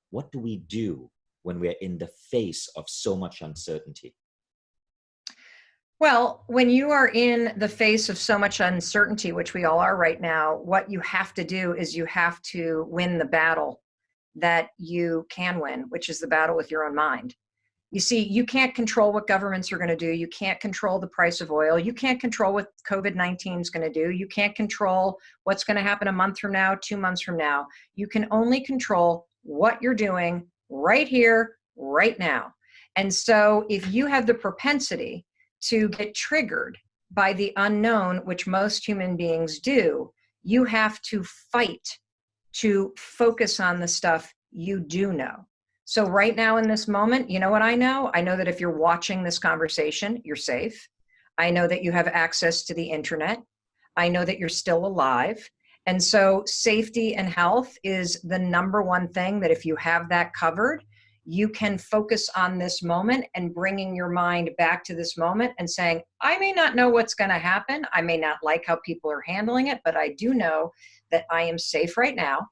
What do we do when we're in the face of so much uncertainty? Well, when you are in the face of so much uncertainty, which we all are right now, what you have to do is you have to win the battle that you can win, which is the battle with your own mind. You see, you can't control what governments are going to do. You can't control the price of oil. You can't control what COVID-19 is going to do. You can't control what's going to happen a month from now, 2 months from now. You can only control what you're doing right here, right now. And so if you have the propensity to get triggered by the unknown, which most human beings do, you have to fight to focus on the stuff you do know. So right now in this moment, you know what I know? I know that if you're watching this conversation, you're safe. I know that you have access to the internet. I know that you're still alive. And so safety and health is the number one thing that if you have that covered, you can focus on this moment and bringing your mind back to this moment and saying, I may not know what's going to happen. I may not like how people are handling it, but I do know that I am safe right now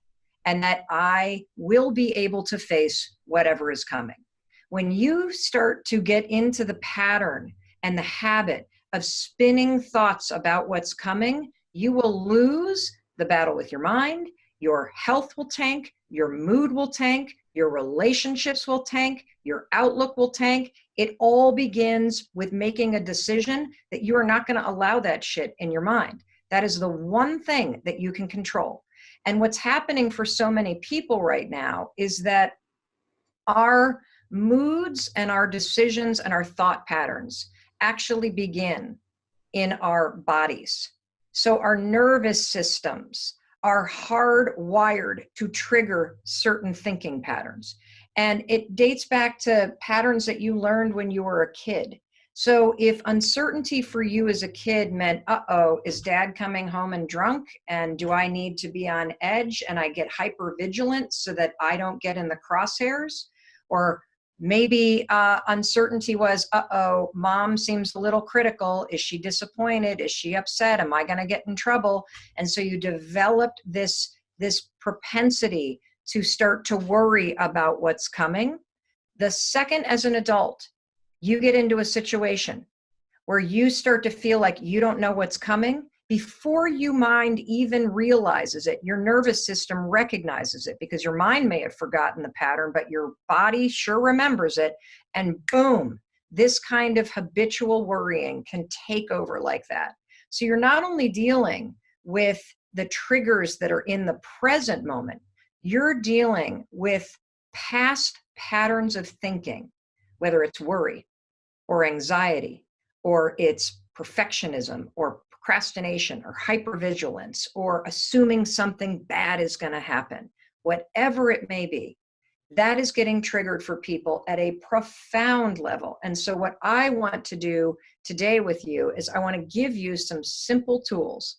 and that I will be able to face whatever is coming. When you start to get into the pattern and the habit of spinning thoughts about what's coming, you will lose the battle with your mind. Your health will tank, your mood will tank, your relationships will tank, your outlook will tank. It all begins with making a decision that you are not going to allow that shit in your mind. That is the one thing that you can control. And what's happening for so many people right now is that our moods and our decisions and our thought patterns actually begin in our bodies. So our nervous systems are hardwired to trigger certain thinking patterns. And it dates back to patterns that you learned when you were a kid. So if uncertainty for you as a kid meant, uh-oh, is dad coming home and drunk? And do I need to be on edge? And I get hyper vigilant so that I don't get in the crosshairs? Or maybe uncertainty was, uh-oh, mom seems a little critical. Is she disappointed? Is she upset? Am I going to get in trouble? And so you developed this propensity to start to worry about what's coming. The second, as an adult, you get into a situation where you start to feel like you don't know what's coming, before your mind even realizes it, your nervous system recognizes it because your mind may have forgotten the pattern, but your body sure remembers it. And boom, this kind of habitual worrying can take over like that. So you're not only dealing with the triggers that are in the present moment, you're dealing with past patterns of thinking, whether it's worry or anxiety, or it's perfectionism or procrastination or hypervigilance or assuming something bad is going to happen, whatever it may be, that is getting triggered for people at a profound level. And so what I want to do today with you is I want to give you some simple tools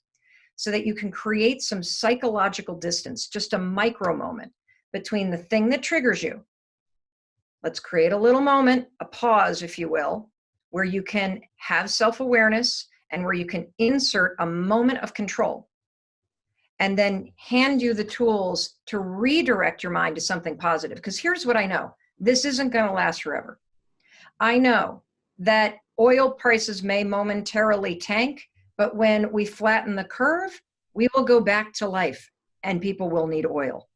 so that you can create some psychological distance, just a micro moment between the thing that triggers you. Let's create a little moment, a pause, if you will, where you can have self-awareness and where you can insert a moment of control and then hand you the tools to redirect your mind to something positive. Because here's what I know. This isn't going to last forever. I know that oil prices may momentarily tank, but when we flatten the curve, we will go back to life and people will need oil.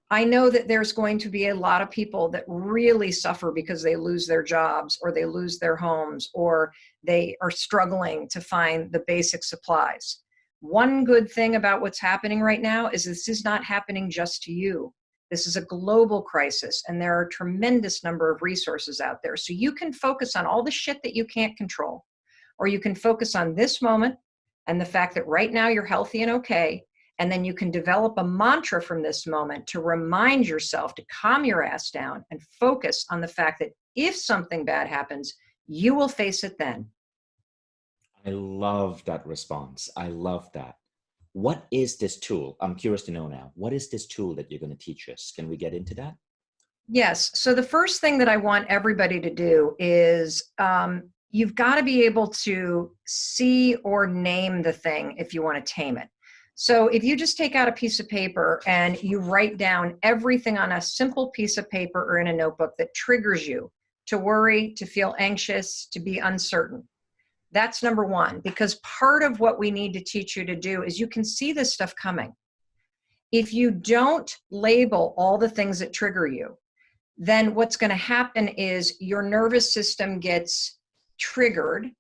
I know that there's going to be a lot of people that really suffer because they lose their jobs or they lose their homes or they are struggling to find the basic supplies. One good thing about what's happening right now is this is not happening just to you. This is a global crisis and there are a tremendous number of resources out there. So you can focus on all the shit that you can't control, or you can focus on this moment and the fact that right now you're healthy and okay. And then you can develop a mantra from this moment to remind yourself to calm your ass down and focus on the fact that if something bad happens, you will face it then. I love that response. I love that. What is this tool? I'm curious to know now. What is this tool that you're going to teach us? Can we get into that? Yes. So the first thing that I want everybody to do is you've got to be able to see or name the thing if you want to tame it. So if you just take out a piece of paper and you write down everything on a simple piece of paper or in a notebook that triggers you to worry, to feel anxious, to be uncertain, that's number one, because part of what we need to teach you to do is you can see this stuff coming. If you don't label all the things that trigger you, then what's going to happen is your nervous system gets triggered,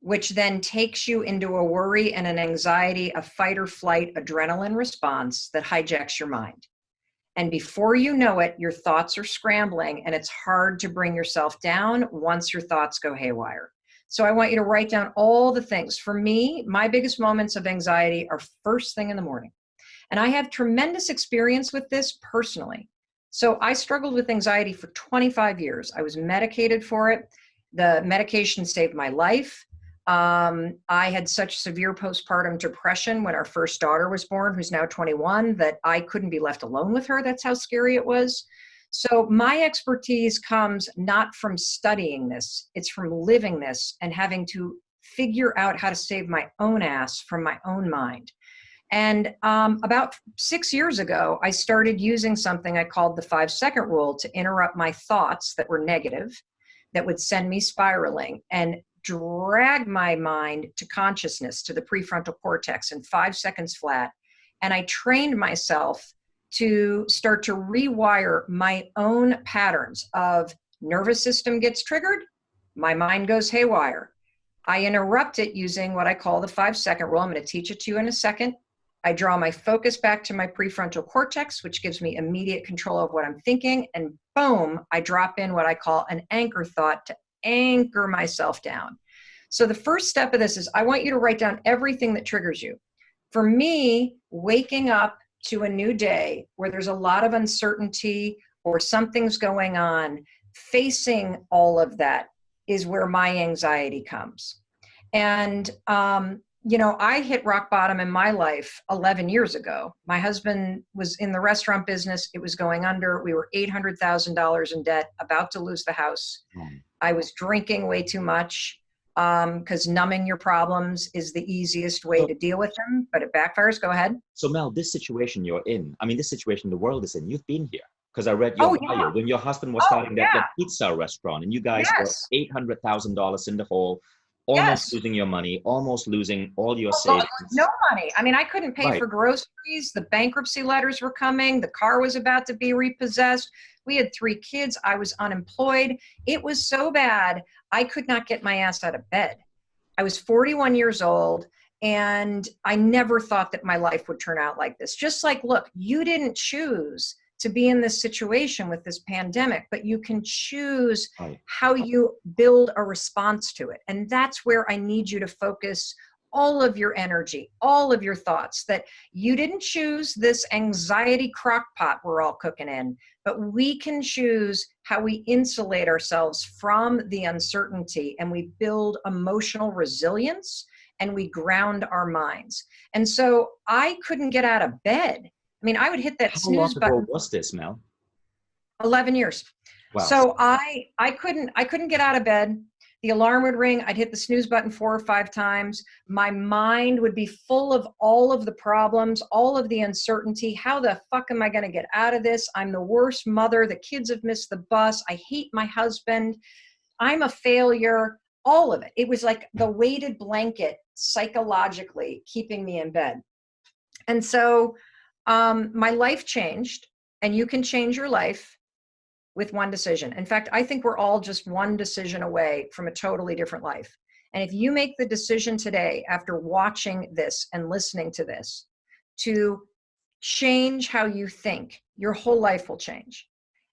which then takes you into a worry and an anxiety, a fight or flight adrenaline response that hijacks your mind. And before you know it, your thoughts are scrambling and it's hard to bring yourself down once your thoughts go haywire. So I want you to write down all the things. For me, my biggest moments of anxiety are first thing in the morning. And I have tremendous experience with this personally. So I struggled with anxiety for 25 years. I was medicated for it. The medication saved my life. I had such severe postpartum depression when our first daughter was born, who's now 21, that I couldn't be left alone with her. That's how scary it was. So my expertise comes not from studying this, it's from living this and having to figure out how to save my own ass from my own mind. And about 6 years ago, I started using something I called the 5-second rule to interrupt my thoughts that were negative, that would send me spiraling, and drag my mind to consciousness, to the prefrontal cortex in 5 seconds flat. And I trained myself to start to rewire my own patterns of nervous system gets triggered, my mind goes haywire. I interrupt it using what I call the 5-second rule. I'm going to teach it to you in a second. I draw my focus back to my prefrontal cortex, which gives me immediate control of what I'm thinking. And boom, I drop in what I call an anchor thought to anchor myself down. So the first step of this is I want you to write down everything that triggers you. For me, waking up to a new day where there's a lot of uncertainty or something's going on, facing all of that is where my anxiety comes. And, I hit rock bottom in my life 11 years ago. My husband was in the restaurant business. It was going under. We were $800,000 in debt, about to lose the house. I was drinking way too much because numbing your problems is the easiest way to deal with them, but it backfires. Go ahead. So Mel, this situation you're in, I mean, this situation the world is in, you've been here. Because I read your bio when your husband was starting that pizza restaurant and you guys were $800,000 in the hole, almost losing your money, almost losing all your savings. No money. I mean, I couldn't pay for groceries. The bankruptcy letters were coming. The car was about to be repossessed. We had 3 kids. I was unemployed. It was so bad. I could not get my ass out of bed. I was 41 years old and I never thought that my life would turn out like this. Just like, look, you didn't choose to be in this situation with this pandemic, but you can choose how you build a response to it. And that's where I need you to focus all of your energy, all of your thoughts, that you didn't choose this anxiety crock pot we're all cooking in, but we can choose how we insulate ourselves from the uncertainty and we build emotional resilience and we ground our minds. And so I couldn't get out of bed. I mean, I would hit that snooze button. How long ago was this, Mel? 11 years. Wow. So I couldn't get out of bed. The alarm would ring. I'd hit the snooze button 4 or 5 times. My mind would be full of all of the problems, all of the uncertainty. How the fuck am I going to get out of this? I'm the worst mother. The kids have missed the bus. I hate my husband. I'm a failure. All of it. It was like the weighted blanket psychologically keeping me in bed. And so my life changed, and you can change your life with one decision. In fact, I think we're all just one decision away from a totally different life. And if you make the decision today, after watching this and listening to this, to change how you think, your whole life will change.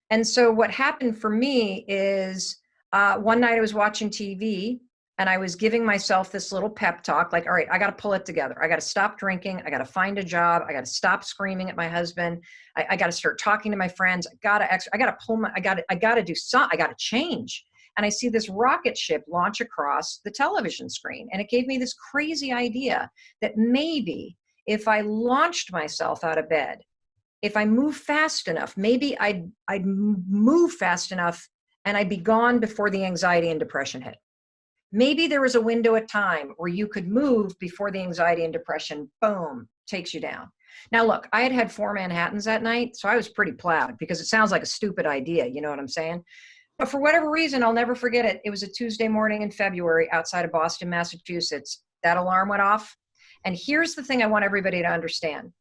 And so what happened for me is one night I was watching TV and I was giving myself this little pep talk, like, all right, I got to pull it together. I got to stop drinking. I got to find a job. I got to stop screaming at my husband. I got to start talking to my friends. I got to do something. I got to change. And I see this rocket ship launch across the television screen. And it gave me this crazy idea that maybe if I launched myself out of bed, if I move fast enough, maybe I'd move fast enough and I'd be gone before the anxiety and depression hit. Maybe there was a window of time where you could move before the anxiety and depression, boom, takes you down. Now, look, I had 4 Manhattans that night, so I was pretty plowed because it sounds like a stupid idea. You know what I'm saying? But for whatever reason, I'll never forget it. It was a Tuesday morning in February outside of Boston, Massachusetts. That alarm went off. And here's the thing I want everybody to understand.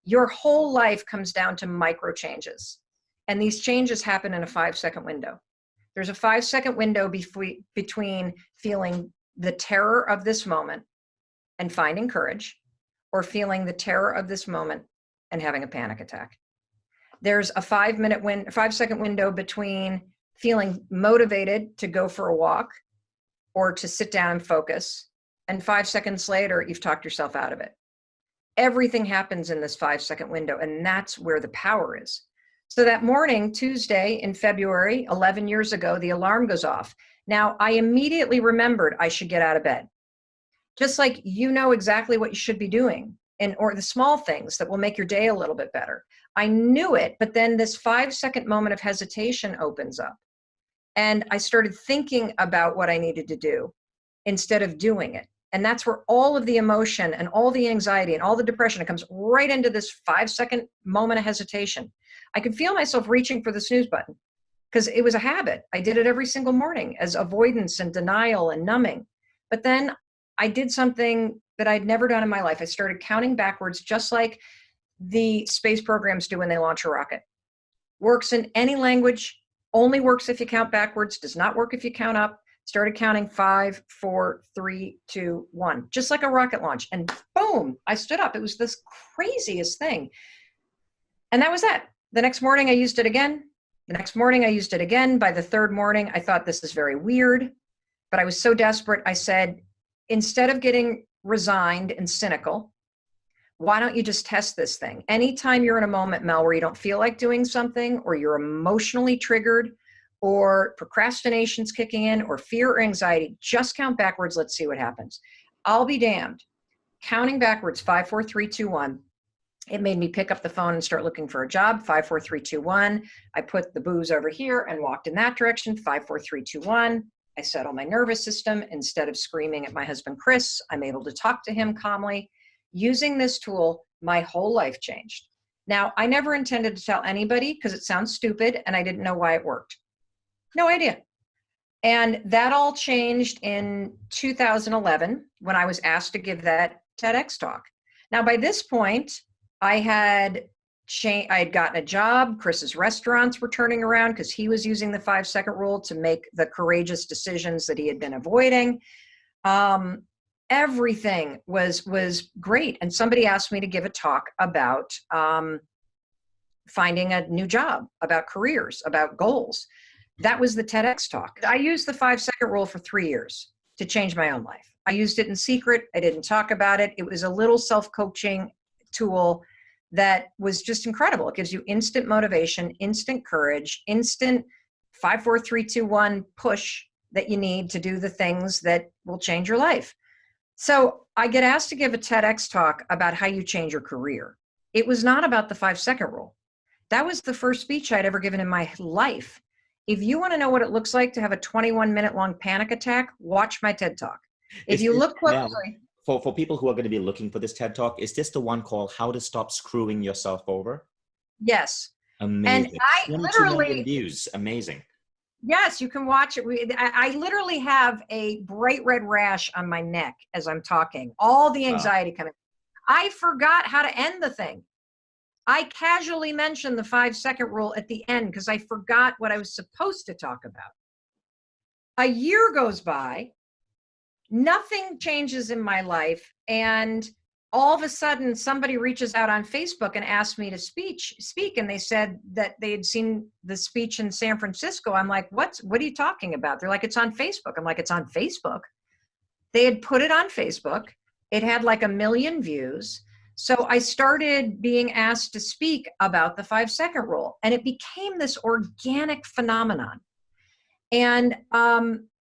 Your whole life comes down to micro changes. And these changes happen in a 5-second window. There's a 5-second window between feeling the terror of this moment and finding courage, or feeling the terror of this moment and having a panic attack. There's a 5-second window between feeling motivated to go for a walk or to sit down and focus. And 5 seconds later, you've talked yourself out of it. Everything happens in this 5-second window, and that's where the power is. So that morning, Tuesday in February, 11 years ago, the alarm goes off. Now, I immediately remembered I should get out of bed. Just like you know exactly what you should be doing, or the small things that will make your day a little bit better. I knew it, but then this 5-second moment of hesitation opens up. And I started thinking about what I needed to do instead of doing it. And that's where all of the emotion and all the anxiety and all the depression, it comes right into this 5-second moment of hesitation. I could feel myself reaching for the snooze button because it was a habit. I did it every single morning as avoidance and denial and numbing. But then I did something that I'd never done in my life. I started counting backwards, just like the space programs do when they launch a rocket. Works in any language, only works if you count backwards, does not work if you count up. Started counting 5, 4, 3, 2, 1, just like a rocket launch. And boom, I stood up. It was this craziest thing. And that was that. The next morning, I used it again. The next morning, I used it again. By the third morning, I thought this is very weird. But I was so desperate, I said, instead of getting resigned and cynical, why don't you just test this thing? Anytime you're in a moment, Mel, where you don't feel like doing something, or you're emotionally triggered, or procrastination's kicking in, or fear or anxiety, just count backwards. Let's see what happens. I'll be damned. Counting backwards, 5, 4, 3, 2, 1. It made me pick up the phone and start looking for a job. 5, 4, 3, 2, 1. I put the booze over here and walked in that direction. 5, 4, 3, 2, 1. I settle my nervous system. Instead of screaming at my husband, Chris, I'm able to talk to him calmly. Using this tool, my whole life changed. Now, I never intended to tell anybody because it sounds stupid and I didn't know why it worked. No idea. And that all changed in 2011 when I was asked to give that TEDx talk. Now, by this point, I had gotten a job. Chris's restaurants were turning around because he was using the 5-second rule to make the courageous decisions that he had been avoiding. Everything was great. And somebody asked me to give a talk about finding a new job, about careers, about goals. That was the TEDx talk. I used the 5-second rule for 3 years to change my own life. I used it in secret. I didn't talk about it. It was a little self-coaching tool that was just incredible. It gives you instant motivation, instant courage, instant 5, 4, 3, 2, 1 push that you need to do the things that will change your life. So I get asked to give a TEDx talk about how you change your career. It was not about the 5-second rule. That was the first speech I'd ever given in my life. If you want to know what it looks like to have a 21-minute long panic attack, watch my TED talk. If you look closely. For people who are going to be looking for this TED Talk, is this the one called How to Stop Screwing Yourself Over? Yes. Amazing. And I 22 million views. Amazing. Yes, you can watch it. I literally have a bright red rash on my neck as I'm talking. All the anxiety coming. I forgot how to end the thing. I casually mentioned the 5-second rule at the end because I forgot what I was supposed to talk about. A year goes by. Nothing changes in my life. And all of a sudden somebody reaches out on Facebook and asked me to speak. And they said that they had seen the speech in San Francisco. I'm like, what are you talking about? They're like, it's on Facebook. I'm like, it's on Facebook. They had put it on Facebook. It had like 1 million views. So I started being asked to speak about the 5-second rule, and it became this organic phenomenon. And,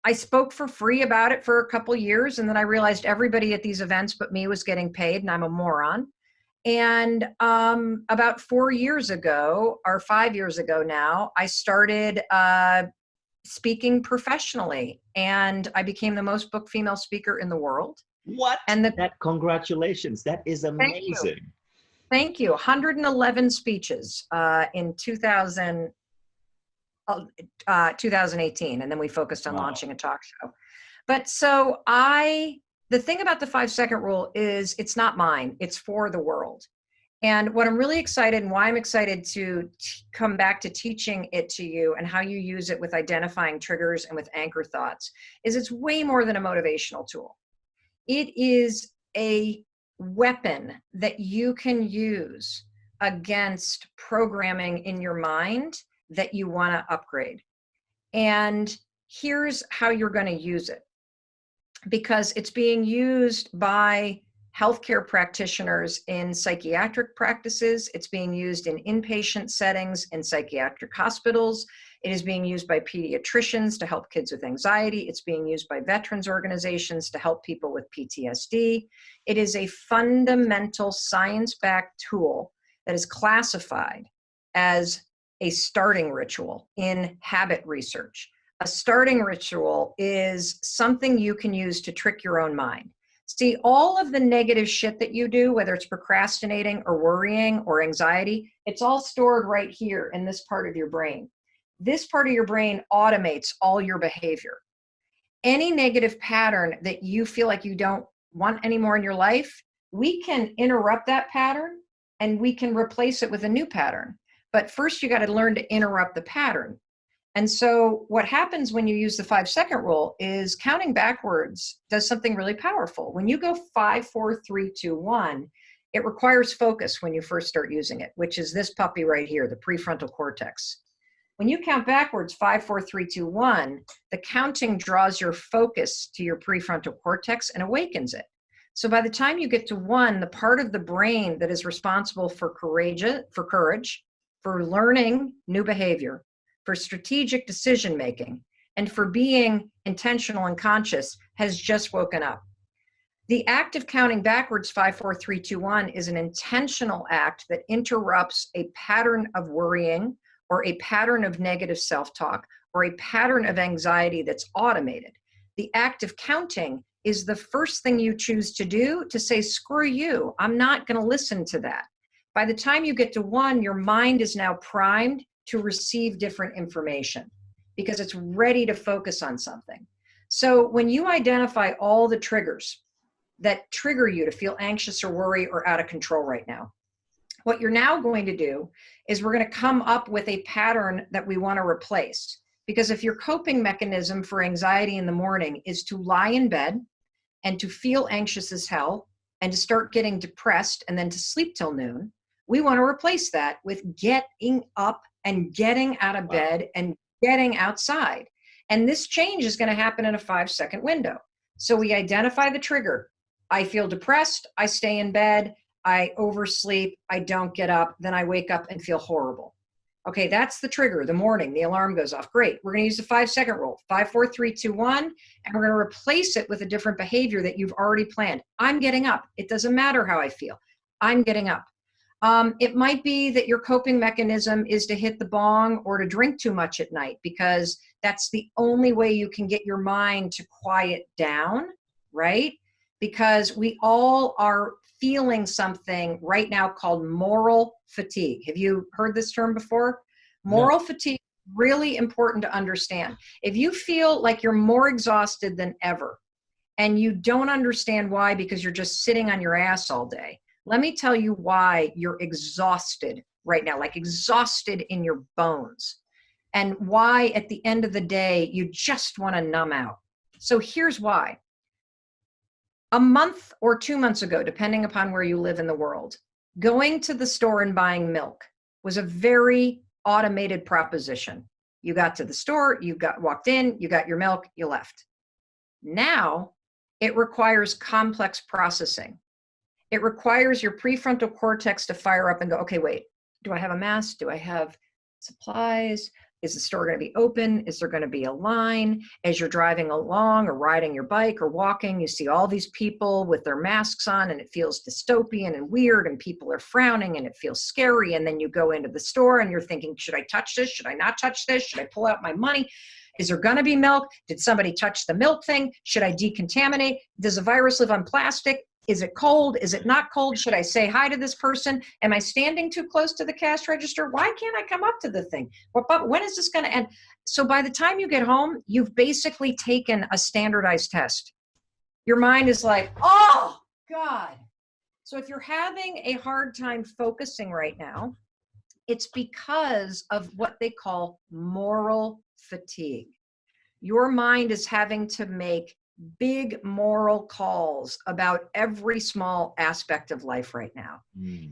I spoke for free about it for a couple of years, and then I realized everybody at these events but me was getting paid, and I'm a moron. And about 4 years ago, or 5 years ago now, I started speaking professionally, and I became the most booked female speaker in the world. What? And Congratulations. That is thank you. amazing. Thank you. 111 speeches in 2018. And then we focused on launching a talk show. But so the thing about the 5-second rule is it's not mine, it's for the world. And what I'm really excited and why I'm excited to come back to teaching it to you and how you use it with identifying triggers and with anchor thoughts is it's way more than a motivational tool. It is a weapon that you can use against programming in your mind that you want to upgrade. And here's how you're going to use it. Because it's being used by healthcare practitioners in psychiatric practices. It's being used in inpatient settings in psychiatric hospitals. It is being used by pediatricians to help kids with anxiety. It's being used by veterans organizations to help people with PTSD. It is a fundamental science-backed tool that is classified as a starting ritual in habit research. A starting ritual is something you can use to trick your own mind. See, all of the negative shit that you do, whether it's procrastinating or worrying or anxiety, it's all stored right here in this part of your brain. This part of your brain automates all your behavior. Any negative pattern that you feel like you don't want anymore in your life, we can interrupt that pattern and we can replace it with a new pattern. But first you got to learn to interrupt the pattern. And so what happens when you use the 5-second rule is counting backwards does something really powerful. When you go 5, 4, 3, 2, 1, it requires focus when you first start using it, which is this puppy right here, the prefrontal cortex. When you count backwards, 5, 4, 3, 2, 1, the counting draws your focus to your prefrontal cortex and awakens it. So by the time you get to 1, the part of the brain that is responsible for courage, for learning new behavior, for strategic decision-making, and for being intentional and conscious has just woken up. The act of counting backwards, 5, 4, 3, 2, 1, is an intentional act that interrupts a pattern of worrying or a pattern of negative self-talk or a pattern of anxiety that's automated. The act of counting is the first thing you choose to do to say, screw you, I'm not going to listen to that. By the time you get to 1, your mind is now primed to receive different information because it's ready to focus on something. So when you identify all the triggers that trigger you to feel anxious or worry or out of control right now, what you're now going to do is we're going to come up with a pattern that we want to replace. Because if your coping mechanism for anxiety in the morning is to lie in bed and to feel anxious as hell and to start getting depressed and then to sleep till noon, we want to replace that with getting up and getting out of bed and getting outside. And this change is going to happen in a 5-second window. So we identify the trigger. I feel depressed. I stay in bed. I oversleep. I don't get up. Then I wake up and feel horrible. Okay, that's the trigger, the morning, the alarm goes off. Great. We're going to use the 5-second rule, 5, 4, 3, 2, 1, and we're going to replace it with a different behavior that you've already planned. I'm getting up. It doesn't matter how I feel. I'm getting up. It might be that your coping mechanism is to hit the bong or to drink too much at night because that's the only way you can get your mind to quiet down, right? Because we all are feeling something right now called moral fatigue. Have you heard this term before? Moral fatigue, really important to understand. If you feel like you're more exhausted than ever and you don't understand why because you're just sitting on your ass all day, let me tell you why you're exhausted right now, like exhausted in your bones, and why at the end of the day, you just want to numb out. So here's why. A month or 2 months ago, depending upon where you live in the world, going to the store and buying milk was a very automated proposition. You got to the store, walked in, you got your milk, you left. Now it requires complex processing. It requires your prefrontal cortex to fire up and go, okay, wait, do I have a mask? Do I have supplies? Is the store going to be open? Is there going to be a line? As you're driving along or riding your bike or walking, you see all these people with their masks on and it feels dystopian and weird and people are frowning and it feels scary. And then you go into the store and you're thinking, should I touch this? Should I not touch this? Should I pull out my money? Is there going to be milk? Did somebody touch the milk thing? Should I decontaminate? Does a virus live on plastic? Is it cold? Is it not cold? Should I say hi to this person? Am I standing too close to the cash register? Why can't I come up to the thing? When is this going to end? So by the time you get home, you've basically taken a standardized test. Your mind is like, oh, God. So if you're having a hard time focusing right now, it's because of what they call moral fatigue. Your mind is having to make big moral calls about every small aspect of life right now.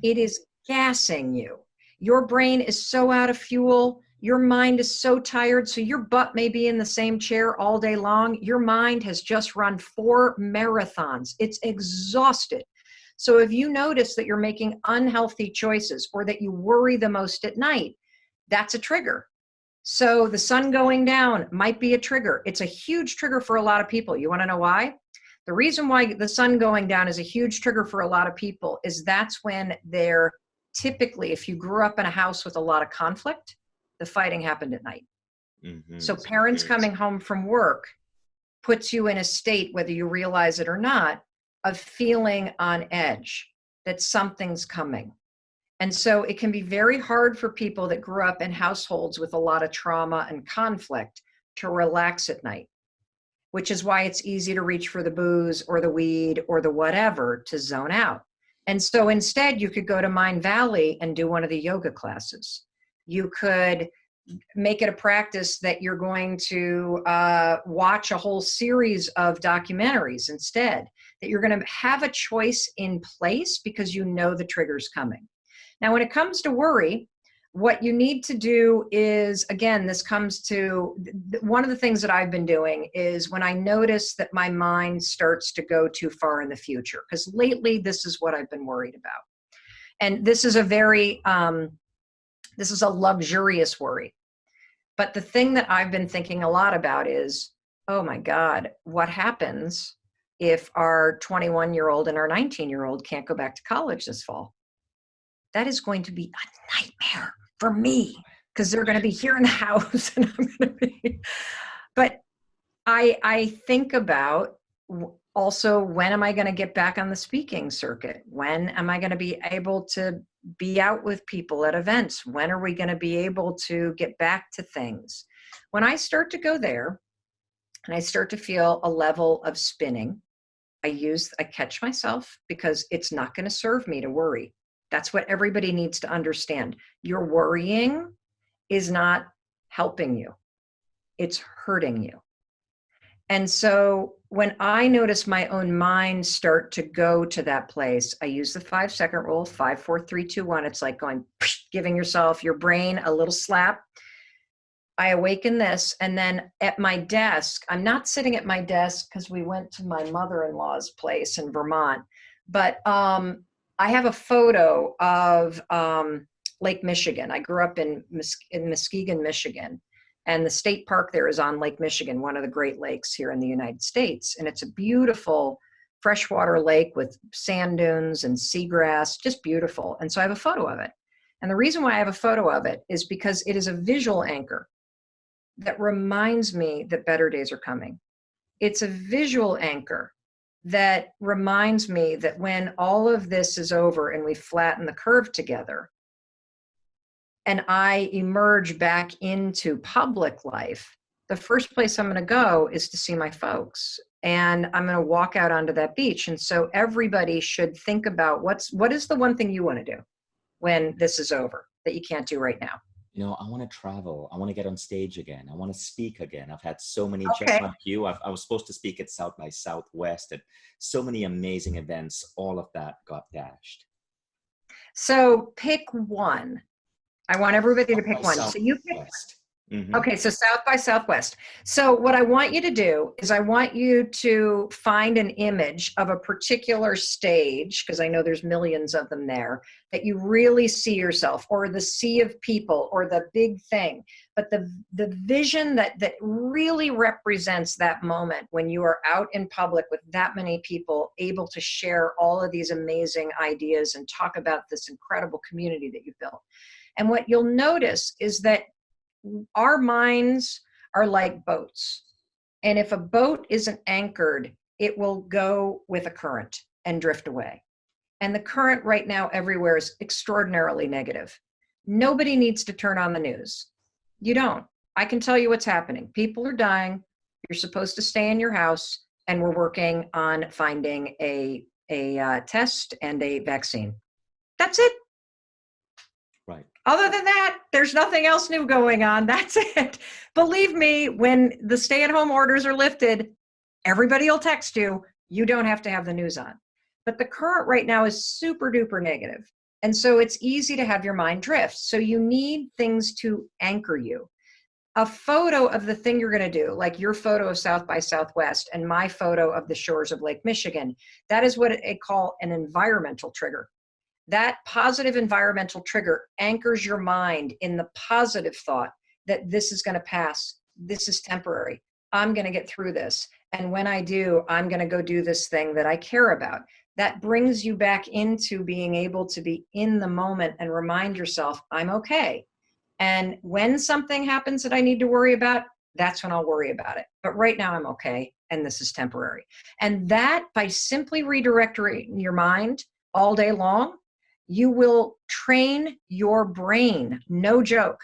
It is gassing you. Your brain is so out of fuel. Your mind is so tired. So your butt may be in the same chair all day long. Your mind has just run 4 marathons. It's exhausted. So if you notice that you're making unhealthy choices or that you worry the most at night, that's a trigger. So the sun going down might be a trigger. It's a huge trigger for a lot of people. You want to know why? The reason why the sun going down is a huge trigger for a lot of people is that's when they're typically, if you grew up in a house with a lot of conflict, the fighting happened at night. So parents coming home from work puts you in a state, whether you realize it or not, of feeling on edge, that something's coming. And so it can be very hard for people that grew up in households with a lot of trauma and conflict to relax at night, which is why it's easy to reach for the booze or the weed or the whatever to zone out. And so instead, you could go to Mind Valley and do one of the yoga classes. You could make it a practice that you're going to watch a whole series of documentaries instead, that you're going to have a choice in place because you know the trigger's coming. Now, when it comes to worry, what you need to do is, again, this comes to one of the things that I've been doing is when I notice that my mind starts to go too far in the future, because lately this is what I've been worried about. And this is a very, this is a luxurious worry. But the thing that I've been thinking a lot about is, oh my God, what happens if our 21-year-old and our 19-year-old can't go back to college this fall? That is going to be a nightmare for me because they're going to be here in the house and I'm going to be, but I think about also, when am I going to get back on the speaking circuit? When am I going to be able to be out with people at events? When are we going to be able to get back to things? When I start to go there and I start to feel a level of spinning, I catch myself because it's not going to serve me to worry. That's what everybody needs to understand. Your worrying is not helping you. It's hurting you. And so when I notice my own mind start to go to that place, I use the 5-second rule, 5, 4, 3, 2, 1. It's like going, giving yourself, your brain a little slap. I awaken this. And then at my desk, I'm not sitting at my desk because we went to my mother-in-law's place in Vermont, but I have a photo of Lake Michigan. I grew up in Muskegon, Michigan, and the state park there is on Lake Michigan, one of the Great Lakes here in the United States. And it's a beautiful freshwater lake with sand dunes and seagrass, just beautiful. And so I have a photo of it. And the reason why I have a photo of it is because it is a visual anchor that reminds me that better days are coming. It's a visual anchor that reminds me that when all of this is over and we flatten the curve together and I emerge back into public life, the first place I'm going to go is to see my folks. And I'm going to walk out onto that beach. And so everybody should think about what is the one thing you want to do when this is over that you can't do right now? You know, I want to travel. I want to get on stage again. I want to speak again. I've had so many, just like you, I was supposed to speak at South by Southwest and so many amazing events. All of that got dashed. So pick one. I want everybody to pick one. So you pick. Okay, so South by Southwest. So what I want you to do is I want you to find an image of a particular stage, because I know there's millions of them there, that you really see yourself, or the sea of people, or the big thing. But the vision that really represents that moment when you are out in public with that many people able to share all of these amazing ideas and talk about this incredible community that you've built. And what you'll notice is that our minds are like boats. And if a boat isn't anchored, it will go with a current and drift away. And the current right now everywhere is extraordinarily negative. Nobody needs to turn on the news. You don't. I can tell you what's happening. People are dying. You're supposed to stay in your house, and we're working on finding a test and a vaccine. That's it. Right. Other than that, there's nothing else new going on. That's it. Believe me, when the stay-at-home orders are lifted, everybody will text you. You don't have to have the news on. But the current right now is super duper negative. And so it's easy to have your mind drift. So you need things to anchor you. A photo of the thing you're going to do, like your photo of South by Southwest and my photo of the shores of Lake Michigan, that is what they call an environmental trigger. That positive environmental trigger anchors your mind in the positive thought that this is going to pass. This is temporary. I'm going to get through this. And when I do, I'm going to go do this thing that I care about. That brings you back into being able to be in the moment and remind yourself, I'm okay. And when something happens that I need to worry about, that's when I'll worry about it. But right now I'm okay, and this is temporary. And that, by simply redirecting your mind all day long, you will train your brain, no joke,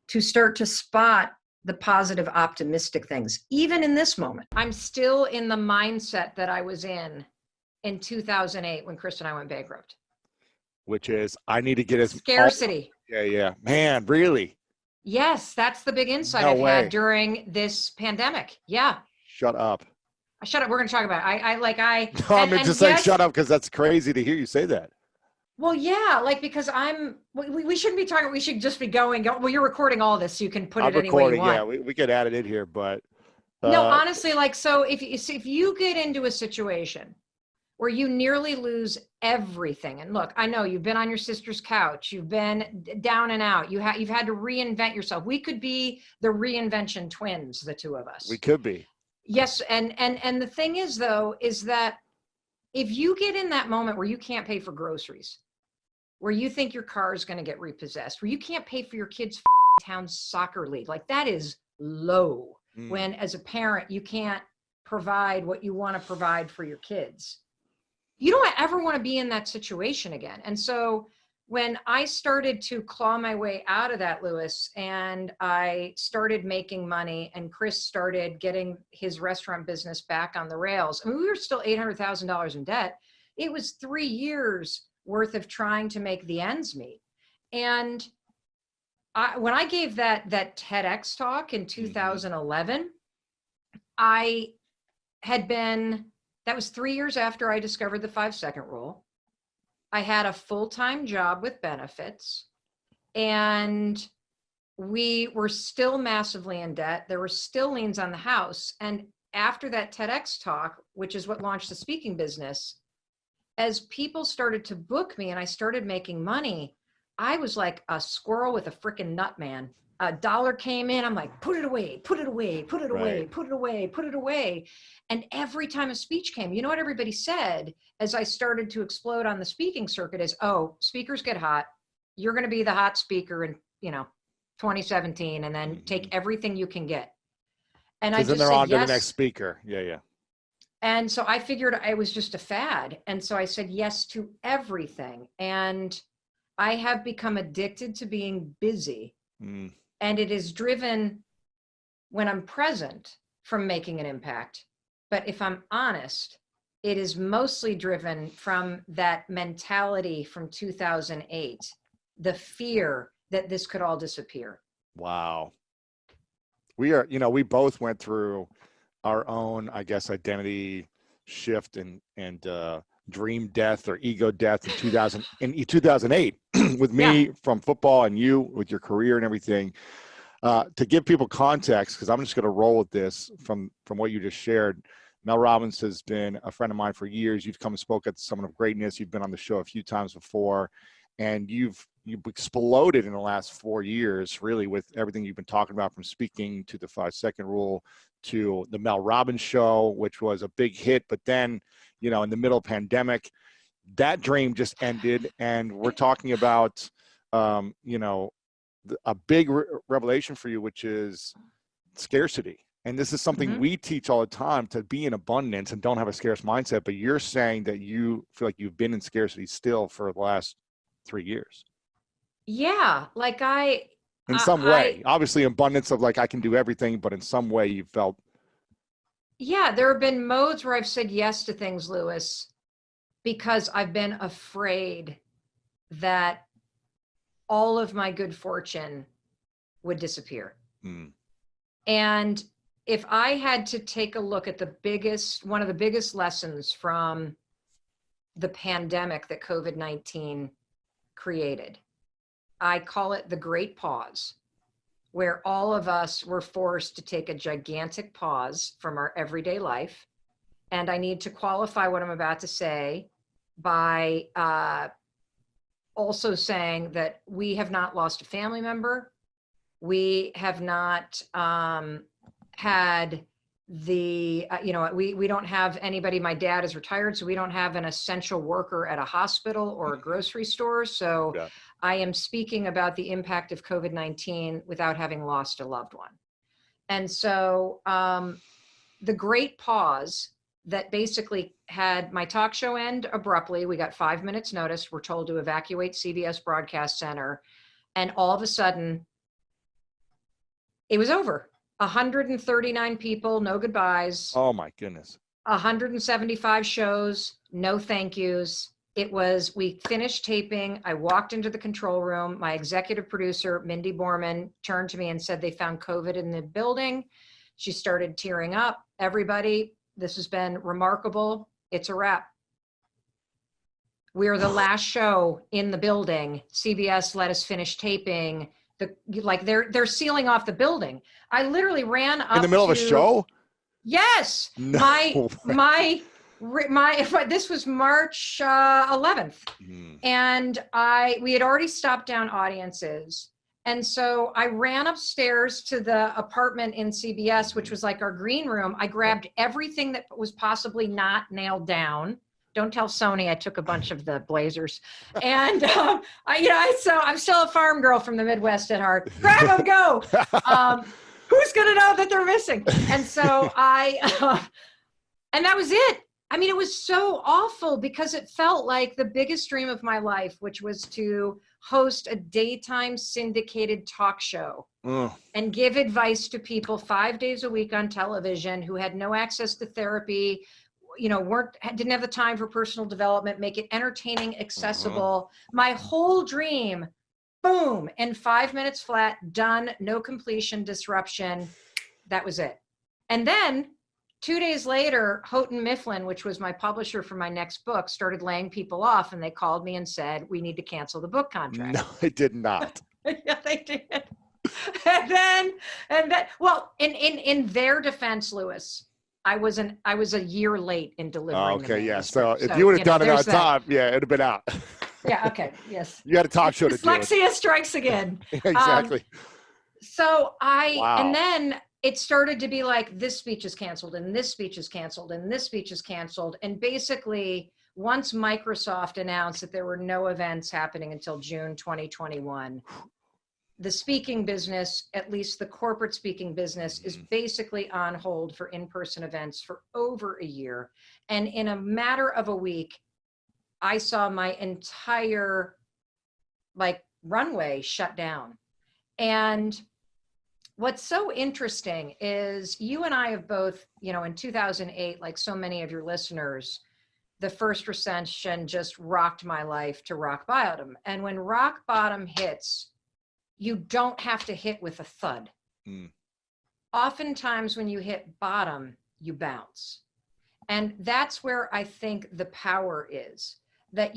to start to spot the positive, optimistic things, even in this moment. I'm still in the mindset that I was in 2008 when Chris and I went bankrupt. Which is, I need to get as scarcity. Yeah. Man, really? Yes, that's the big insight I've had during this pandemic. Yeah. Shut up. Shut up. We're going to talk about it. No, I'm just saying shut up because that's crazy to hear you say that. Well, yeah, because we shouldn't be talking. We should just be going. Well, you're recording all this, so you can put it any way you want. Yeah, we could add it in here, but. No, honestly, so if you get into a situation where you nearly lose everything. And look, I know you've been on your sister's couch, you've been down and out, you've had to reinvent yourself. We could be the reinvention twins, the two of us. We could be. Yes, and the thing is though, is that if you get in that moment where you can't pay for groceries, where you think your car is going to get repossessed, where you can't pay for your kids' town soccer league, like that is low. When as a parent, you can't provide what you want to provide for your kids. You don't ever want to be in that situation again. And so when I started to claw my way out of that, Lewis, and I started making money and Chris started getting his restaurant business back on the rails, I mean, we were still $800,000 in debt. It was 3 years worth of trying to make the ends meet. And when I gave that TEDx talk in 2011, that was 3 years after I discovered the 5-second rule. I had a full-time job with benefits, and we were still massively in debt. There were still liens on the house. And after that TEDx talk, which is what launched the speaking business, as people started to book me and I started making money, I was like a squirrel with a freaking nut, man. A dollar came in, I'm like, put it away, put it away, put it away, Right. put it away, put it away. And every time a speech came, you know what everybody said as I started to explode on the speaking circuit is, oh, speakers get hot. You're going to be the hot speaker in, 2017, and then take everything you can get. And I just then they're said on yes. to the next speaker. Yeah. And so I figured it was just a fad. And so I said yes to everything. And I have become addicted to being busy. And it is driven when I'm present from making an impact. But if I'm honest, it is mostly driven from that mentality from 2008, the fear that this could all disappear. Wow. We both went through our own, I guess, identity shift and dream death or ego death in 2008 with me from football and you with your career and everything. To give people context, because I'm just going to roll with this from what you just shared. Mel Robbins has been a friend of mine for years. You've come and spoke at Summit of Greatness. You've been on the show a few times before, and you've exploded in the last 4 years, really, with everything you've been talking about, from speaking to the 5-second rule to the Mel Robbins show, which was a big hit. But then, in the middle of pandemic, that dream just ended, and we're talking about, a big revelation for you, which is scarcity. And this is something we teach all the time, to be in abundance and don't have a scarce mindset. But you're saying that you feel like you've been in scarcity still for the last 3 years. Yeah. Like in some way, obviously abundance of like, I can do everything, but in some way you felt. Yeah. There have been modes where I've said yes to things, Lewis, because I've been afraid that all of my good fortune would disappear. And if I had to take a look at one of the biggest lessons from the pandemic that COVID-19 created, I call it the Great Pause, where all of us were forced to take a gigantic pause from our everyday life. And I need to qualify what I'm about to say by also saying that we have not lost a family member. We have not had the, we don't have anybody. My dad is retired, so we don't have an essential worker at a hospital or a grocery store. So yeah. I am speaking about the impact of COVID-19 without having lost a loved one. And so the Great Pause that basically had my talk show end abruptly. We got 5 minutes notice. We're told to evacuate CBS Broadcast Center. And all of a sudden, it was over. 139 people, no goodbyes. Oh my goodness. 175 shows, no thank yous. We finished taping. I walked into the control room. My executive producer, Mindy Borman, turned to me and said they found COVID in the building. She started tearing up. Everybody, this has been remarkable. It's a wrap. We're the last show in the building. CBS let us finish taping. They're sealing off the building. I literally ran up in the middle of a show. Yes, no. This was March 11th, and we had already stopped down audiences, and so I ran upstairs to the apartment in CBS, which was like our green room. I grabbed everything that was possibly not nailed down. Don't tell Sony I took a bunch of the blazers. And I'm still a farm girl from the Midwest at heart. Grab them, go. Who's going to know that they're missing? And so and that was it. I mean, it was so awful because it felt like the biggest dream of my life, which was to host a daytime syndicated talk show and give advice to people 5 days a week on television who had no access to therapy, didn't have the time for personal development, make it entertaining, accessible. My whole dream, boom, in 5 minutes flat, done, no completion, disruption. That was it. And then 2 days later, Houghton Mifflin, which was my publisher for my next book, started laying people off, and they called me and said, we need to cancel the book contract. No, I did not. Yeah, they did. Well, in their defense, Lewis, I was a year late in delivering. Okay, yeah. So if you would have done it on time, yeah, it'd have been out. Yeah. Okay. Yes. You had a talk show to do. Dyslexia strikes again. Exactly. And then it started to be like, this speech is canceled, and this speech is canceled, and this speech is canceled, and basically, once Microsoft announced that there were no events happening until June 2021. The speaking business, at least the corporate speaking business, is basically on hold for in-person events for over a year. And in a matter of a week, I saw my entire runway shut down. And what's so interesting is you and I have both, in 2008, like so many of your listeners, the first recession just rocked my life to rock bottom. And when rock bottom hits, you don't have to hit with a thud. Oftentimes when you hit bottom, you bounce. And that's where I think the power is, that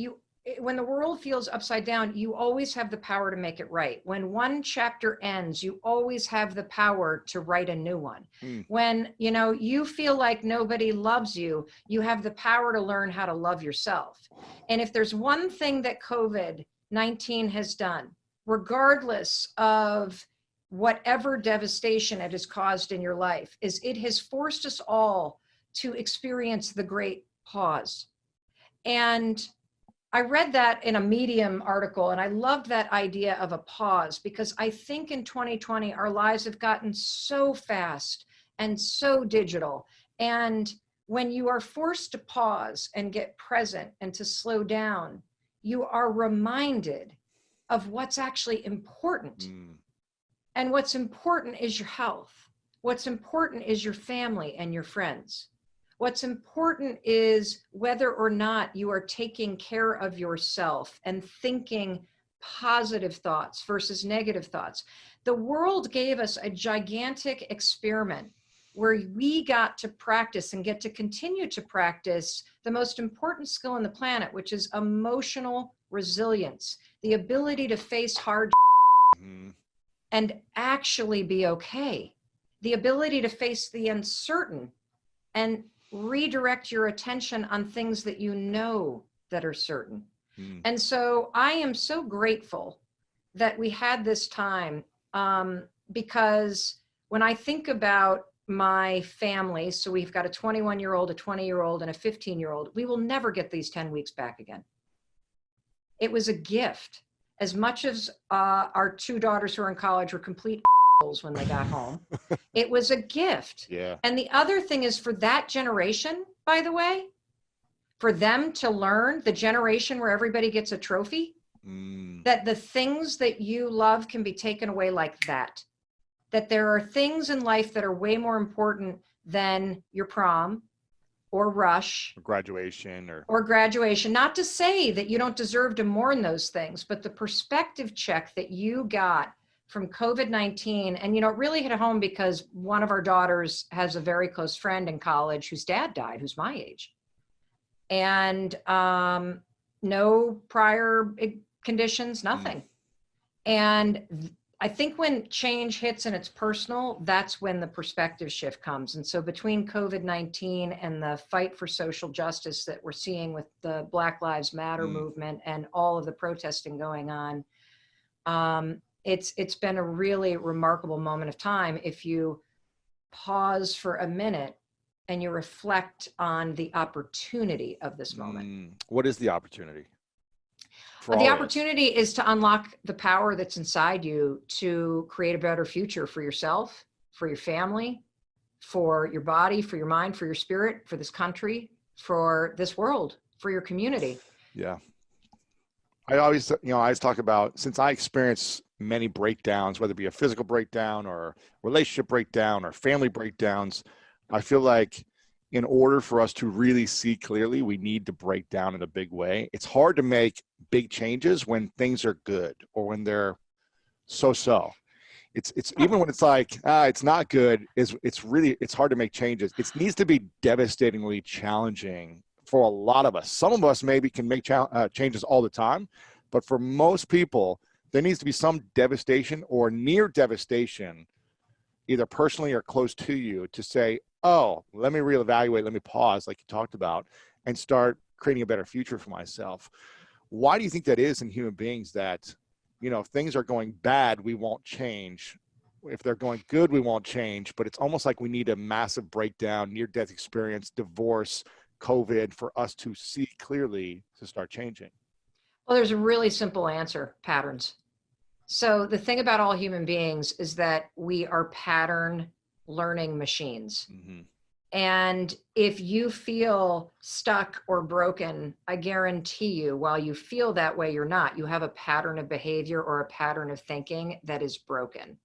when the world feels upside down, you always have the power to make it right. When one chapter ends, you always have the power to write a new one. When, you feel like nobody loves you, you have the power to learn how to love yourself. And if there's one thing that COVID-19 has done, regardless of whatever devastation it has caused in your life, is it has forced us all to experience the Great Pause. And I read that in a Medium article, and I loved that idea of a pause, because I think in 2020, our lives have gotten so fast and so digital. And when you are forced to pause and get present and to slow down, you are reminded of what's actually important. And what's important is your health. What's important is your family and your friends. What's important is whether or not you are taking care of yourself and thinking positive thoughts versus negative thoughts. The world gave us a gigantic experiment where we got to practice and get to continue to practice the most important skill on the planet, which is emotional resilience, the ability to face hard and actually be okay, the ability to face the uncertain and redirect your attention on things that you know that are certain. And so I am so grateful that we had this time, because when I think about my family, so we've got a 21-year-old, a 20-year-old, and a 15-year-old, we will never get these 10 weeks back again. It was a gift. As much as our two daughters who are in college were complete when they got home, it was a gift. Yeah. And the other thing is, for that generation, by the way, for them to learn, the generation where everybody gets a trophy, that the things that you love can be taken away like that. That there are things in life that are way more important than your prom or rush Or graduation or graduation. Not to say that you don't deserve to mourn those things, but the perspective check that you got from COVID-19, and, you know, it really hit home because one of our daughters has a very close friend in college whose dad died, who's my age. And no prior conditions, nothing. And I think when change hits and it's personal, that's when the perspective shift comes. And so between COVID-19 and the fight for social justice that we're seeing with the Black Lives Matter movement and all of the protesting going on, it's been a really remarkable moment of time if you pause for a minute and you reflect on the opportunity of this moment. What is the opportunity? The opportunity is to unlock the power that's inside you to create a better future for yourself, for your family, for your body, for your mind, for your spirit, for this country, for this world, for your community. Yeah. I always talk about, since I experience many breakdowns, whether it be a physical breakdown or relationship breakdown or family breakdowns, I feel like in order for us to really see clearly, we need to break down in a big way. It's hard to make big changes when things are good or when they're so-so. It's even when it's like, it's not good, it's hard to make changes. It needs to be devastatingly challenging for a lot of us. Some of us maybe can make changes all the time, but for most people, there needs to be some devastation or near devastation, either personally or close to you, to say, oh, let me reevaluate, let me pause, like you talked about, and start creating a better future for myself. Why do you think that is in human beings, that, you know, if things are going bad, we won't change? If they're going good, we won't change, but it's almost like we need a massive breakdown, near-death experience, divorce, COVID, for us to see clearly to start changing? Well, there's a really simple answer: patterns. So the thing about all human beings is that we are pattern learning machines. And if you feel stuck or broken, I guarantee you, while you feel that way, you're not. You have a pattern of behavior or a pattern of thinking that is broken.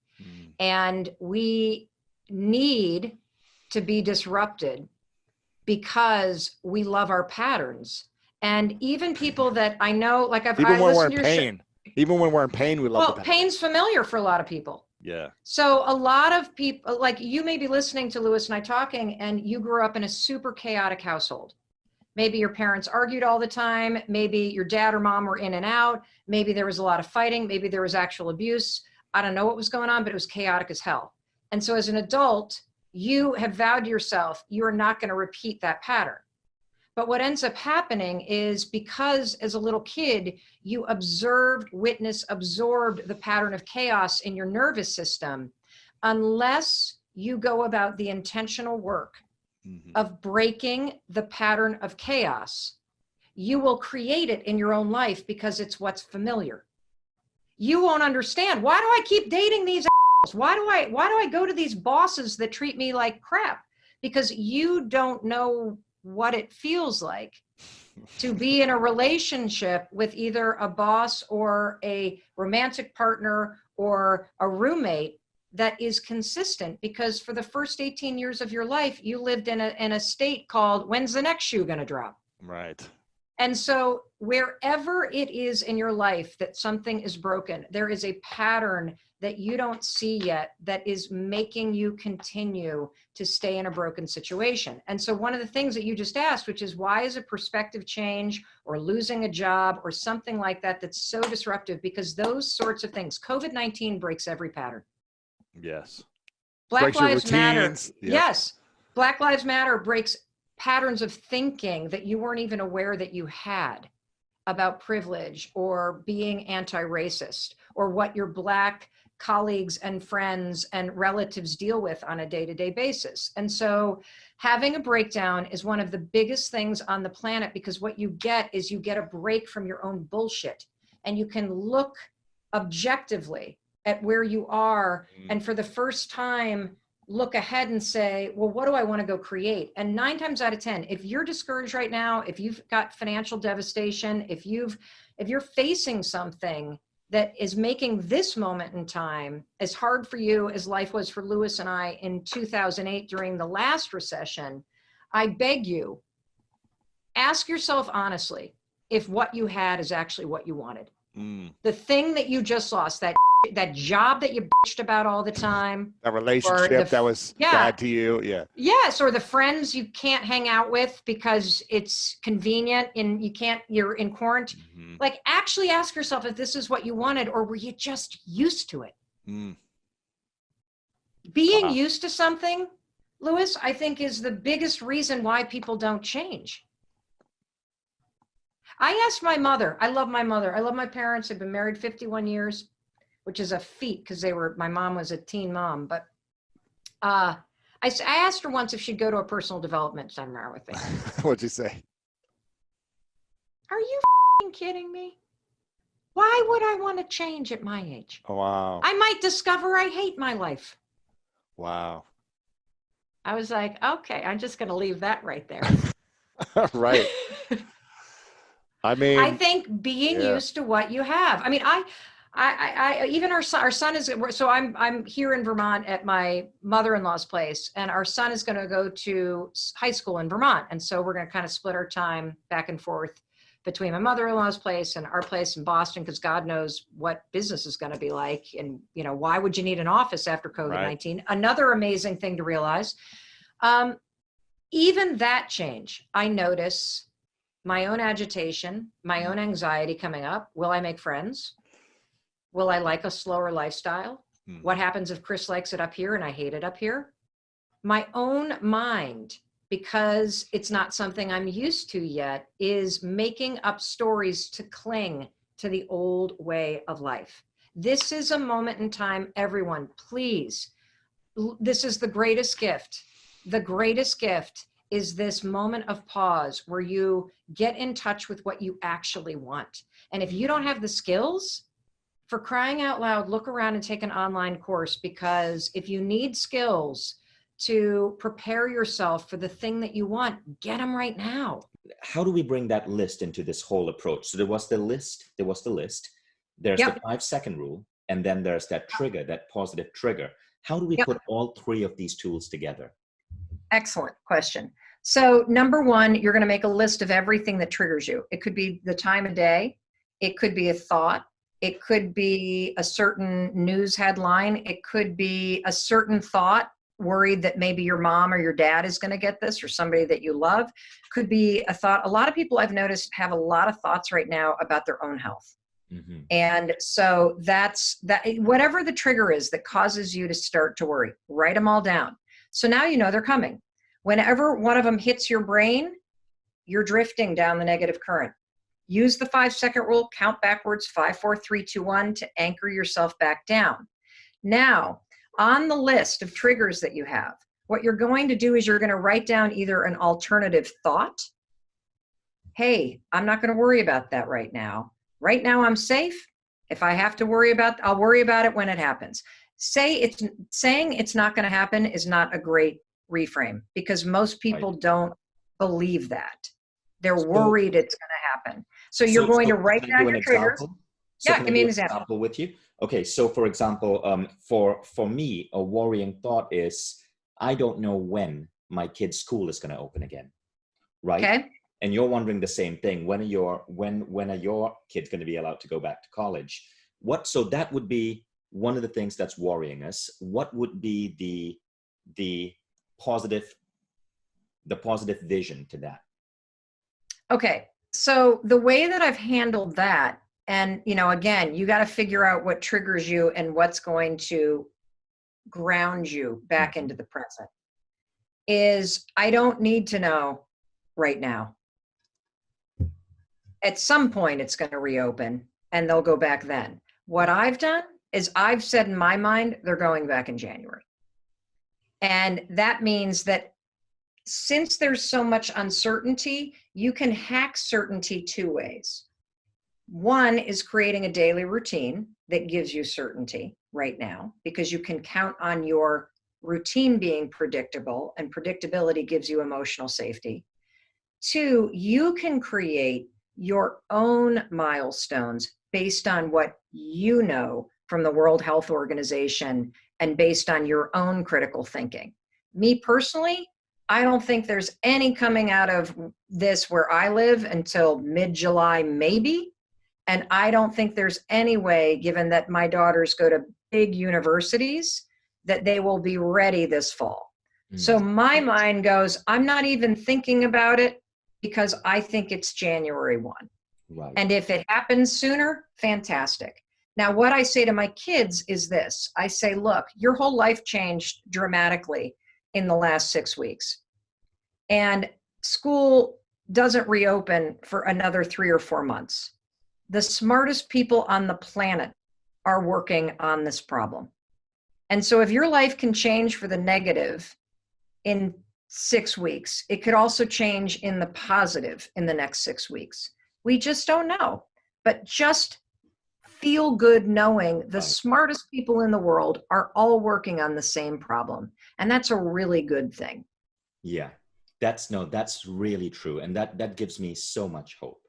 And we need to be disrupted because we love our patterns. And even people that I know, like even when we're in pain, even when we're in pain, we love the pain. Pain's familiar for a lot of people. Yeah. So a lot of people, like you may be listening to Lewis and I talking, and you grew up in a super chaotic household. Maybe your parents argued all the time. Maybe your dad or mom were in and out. Maybe there was a lot of fighting. Maybe there was actual abuse. I don't know what was going on, but it was chaotic as hell. And so as an adult, you have vowed to yourself, you are not going to repeat that pattern. But what ends up happening is, because as a little kid, you observed, witnessed, absorbed the pattern of chaos in your nervous system, unless you go about the intentional work of breaking the pattern of chaos, you will create it in your own life because it's what's familiar. You won't understand. Why do I keep dating these assholes? Why do I go to these bosses that treat me like crap? Because you don't know what it feels like to be in a relationship with either a boss or a romantic partner or a roommate that is consistent, because for the first 18 years of your life, you lived in a state called, when's the next shoe going to drop? Right. And so wherever it is in your life that something is broken, there is a pattern that you don't see yet that is making you continue to stay in a broken situation. And so one of the things that you just asked, which is why is a perspective change or losing a job or something like that that's so disruptive? Because those sorts of things, COVID-19 breaks every pattern. Yes. Black Lives Matter. Yep. Yes. Black Lives Matter breaks patterns of thinking that you weren't even aware that you had about privilege or being anti-racist or what your Black colleagues and friends and relatives deal with on a day-to-day basis. And so having a breakdown is one of the biggest things on the planet, because what you get is you get a break from your own bullshit, and you can look objectively at where you are, and for the first time look ahead and say, well, what do I want to go create? And 9 times out of 10, if you're discouraged right now, if you've got financial devastation, if you're facing something that is making this moment in time as hard for you as life was for Lewis and I in 2008 during the last recession, I beg you, ask yourself honestly if what you had is actually what you wanted. The thing that you just lost, that job that you bitched about all the time, that relationship that was bad to you. Yeah. Yes. Or the friends you can't hang out with because it's convenient and you're in quarantine. Like, actually ask yourself if this is what you wanted, or were you just used to it? Being used to something, Lewis, I think is the biggest reason why people don't change. I asked my mother, I love my mother. I love my parents. They've been married 51 years. Which is a feat because my mom was a teen mom. But I asked her once if she'd go to a personal development seminar with me. What'd you say? Are you kidding me? Why would I want to change at my age? Oh, wow. I might discover I hate my life. Wow. I was like, okay, I'm just going to leave that right there. Right. I mean, I think being used to what you have. I mean, I even our son is, so I'm here in Vermont at my mother-in-law's place, and our son is going to go to high school in Vermont. And so we're going to kind of split our time back and forth between my mother-in-law's place and our place in Boston, because God knows what business is going to be like. And, why would you need an office after COVID-19? Right. Another amazing thing to realize, even that change, I notice my own agitation, my own anxiety coming up. Will I make friends? Will I like a slower lifestyle? What happens if Chris likes it up here and I hate it up here? My own mind, because it's not something I'm used to yet, is making up stories to cling to the old way of life. This is a moment in time, everyone, please. This is the greatest gift. The greatest gift is this moment of pause where you get in touch with what you actually want. And if you don't have the skills, for crying out loud, look around and take an online course, because if you need skills to prepare yourself for the thing that you want, get them right now. How do we bring that list into this whole approach? So there was the list. There's the 5-second rule, and then there's that trigger, that positive trigger. How do we put all 3 of these tools together? Excellent question. So number 1, you're going to make a list of everything that triggers you. It could be the time of day. It could be a thought. It could be a certain news headline. It could be a certain thought, worried that maybe your mom or your dad is going to get this, or somebody that you love. Could be a thought. A lot of people I've noticed have a lot of thoughts right now about their own health. And so that's that. Whatever the trigger is that causes you to start to worry, write them all down. So now you know they're coming. Whenever one of them hits your brain, you're drifting down the negative current. Use the 5-second rule, count backwards, 5, 4, 3, 2, 1 to anchor yourself back down. Now, on the list of triggers that you have, what you're going to do is you're going to write down either an alternative thought hey, I'm not going to worry about that right now. Right now I'm safe. If I have to worry about, I'll worry about it when it happens. Saying it's not going to happen is not a great reframe, because most people don't believe that. They're worried it's going to happen. So you're going to write down your triggers. So can I do an example with you? Okay, so for example, for me, a worrying thought is, I don't know when my kid's school is going to open again, right? Okay. And you're wondering the same thing. When are your kids going to be allowed to go back to college? So that would be one of the things that's worrying us. What would be the positive vision to that? Okay. So the way that I've handled that, and, again, you got to figure out what triggers you and what's going to ground you back into the present, is I don't need to know right now. At some point it's going to reopen and they'll go back then. What I've done is I've said in my mind, they're going back in January. And that means that since there's so much uncertainty, you can hack certainty two ways. One is creating a daily routine that gives you certainty right now, because you can count on your routine being predictable, and predictability gives you emotional safety. Two, you can create your own milestones based on what you know from the World Health Organization and based on your own critical thinking. Me personally, I don't think there's any coming out of this where I live until mid-July, maybe. And I don't think there's any way, given that my daughters go to big universities, that they will be ready this fall. So my mind goes, I'm not even thinking about it, because I think it's January 1. Right. And if it happens sooner, fantastic. Now, what I say to my kids is this. I say, look, your whole life changed dramatically in the last 6 weeks. And school doesn't reopen for another 3 or 4 months. The smartest people on the planet are working on this problem. And so if your life can change for the negative in 6 weeks, it could also change in the positive in the next 6 weeks. We just don't know. But just feel good knowing the smartest people in the world are all working on the same problem. And that's a really good thing. Yeah, that's really true. And that gives me so much hope.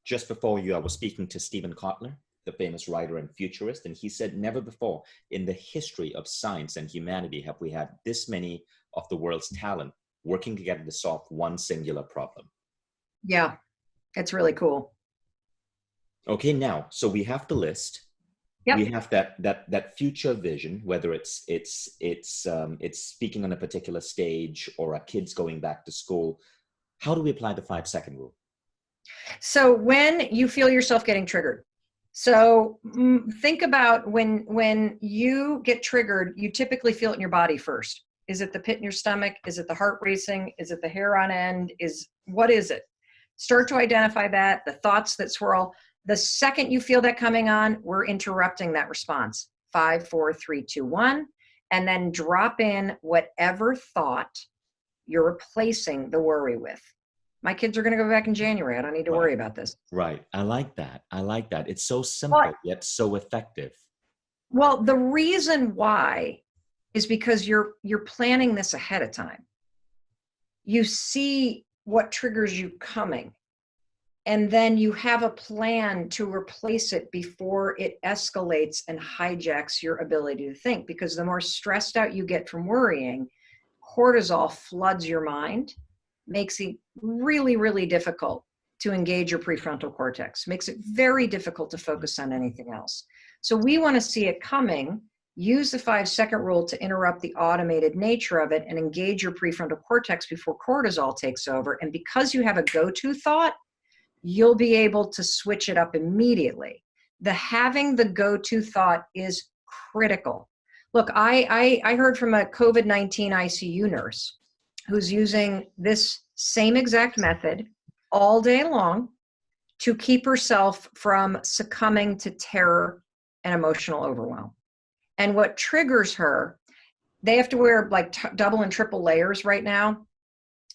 Just before you, I was speaking to Stephen Kotler, the famous writer and futurist, and he said, never before in the history of science and humanity have we had this many of the world's talent working together to solve one singular problem. Yeah, it's really cool. Okay, now, so we have the list. Yep. We have that future vision, whether it's speaking on a particular stage or our kids going back to school. How do we apply the 5-second rule? So when you feel yourself getting triggered, so think about when you get triggered, you typically feel it in your body first. Is it the pit in your stomach? Is it the heart racing? Is it the hair on end? What is it? Start to identify that, the thoughts that swirl. The second you feel that coming on, we're interrupting that response. 5, 4, 3, 2, 1. And then drop in whatever thought you're replacing the worry with. My kids are going to go back in January. I don't need to worry about this. Right. I like that. It's so simple, yet so effective. Well, the reason why is because you're planning this ahead of time. You see what triggers you coming, and then you have a plan to replace it before it escalates and hijacks your ability to think. Because the more stressed out you get from worrying, cortisol floods your mind, makes it really, really difficult to engage your prefrontal cortex, makes it very difficult to focus on anything else. So we want to see it coming, use the 5-second rule to interrupt the automated nature of it and engage your prefrontal cortex before cortisol takes over. And because you have a go-to thought, you'll be able to switch it up immediately. Having the go-to thought is critical. Look, I heard from a COVID-19 ICU nurse who's using this same exact method all day long to keep herself from succumbing to terror and emotional overwhelm. And what triggers her, they have to wear like double and triple layers right now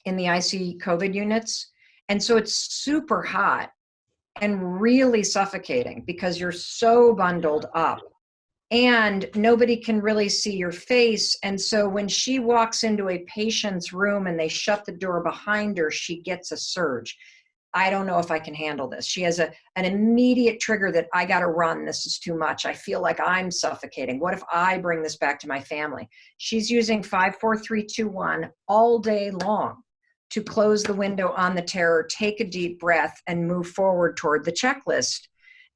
in the IC COVID units. And so it's super hot and really suffocating because you're so bundled up and nobody can really see your face. And so when she walks into a patient's room and they shut the door behind her, she gets a surge. I don't know if I can handle this. She has an immediate trigger that I got to run. This is too much. I feel like I'm suffocating. What if I bring this back to my family? She's using 5, 4, 3, 2, 1 all day long to close the window on the terror, take a deep breath, and move forward toward the checklist.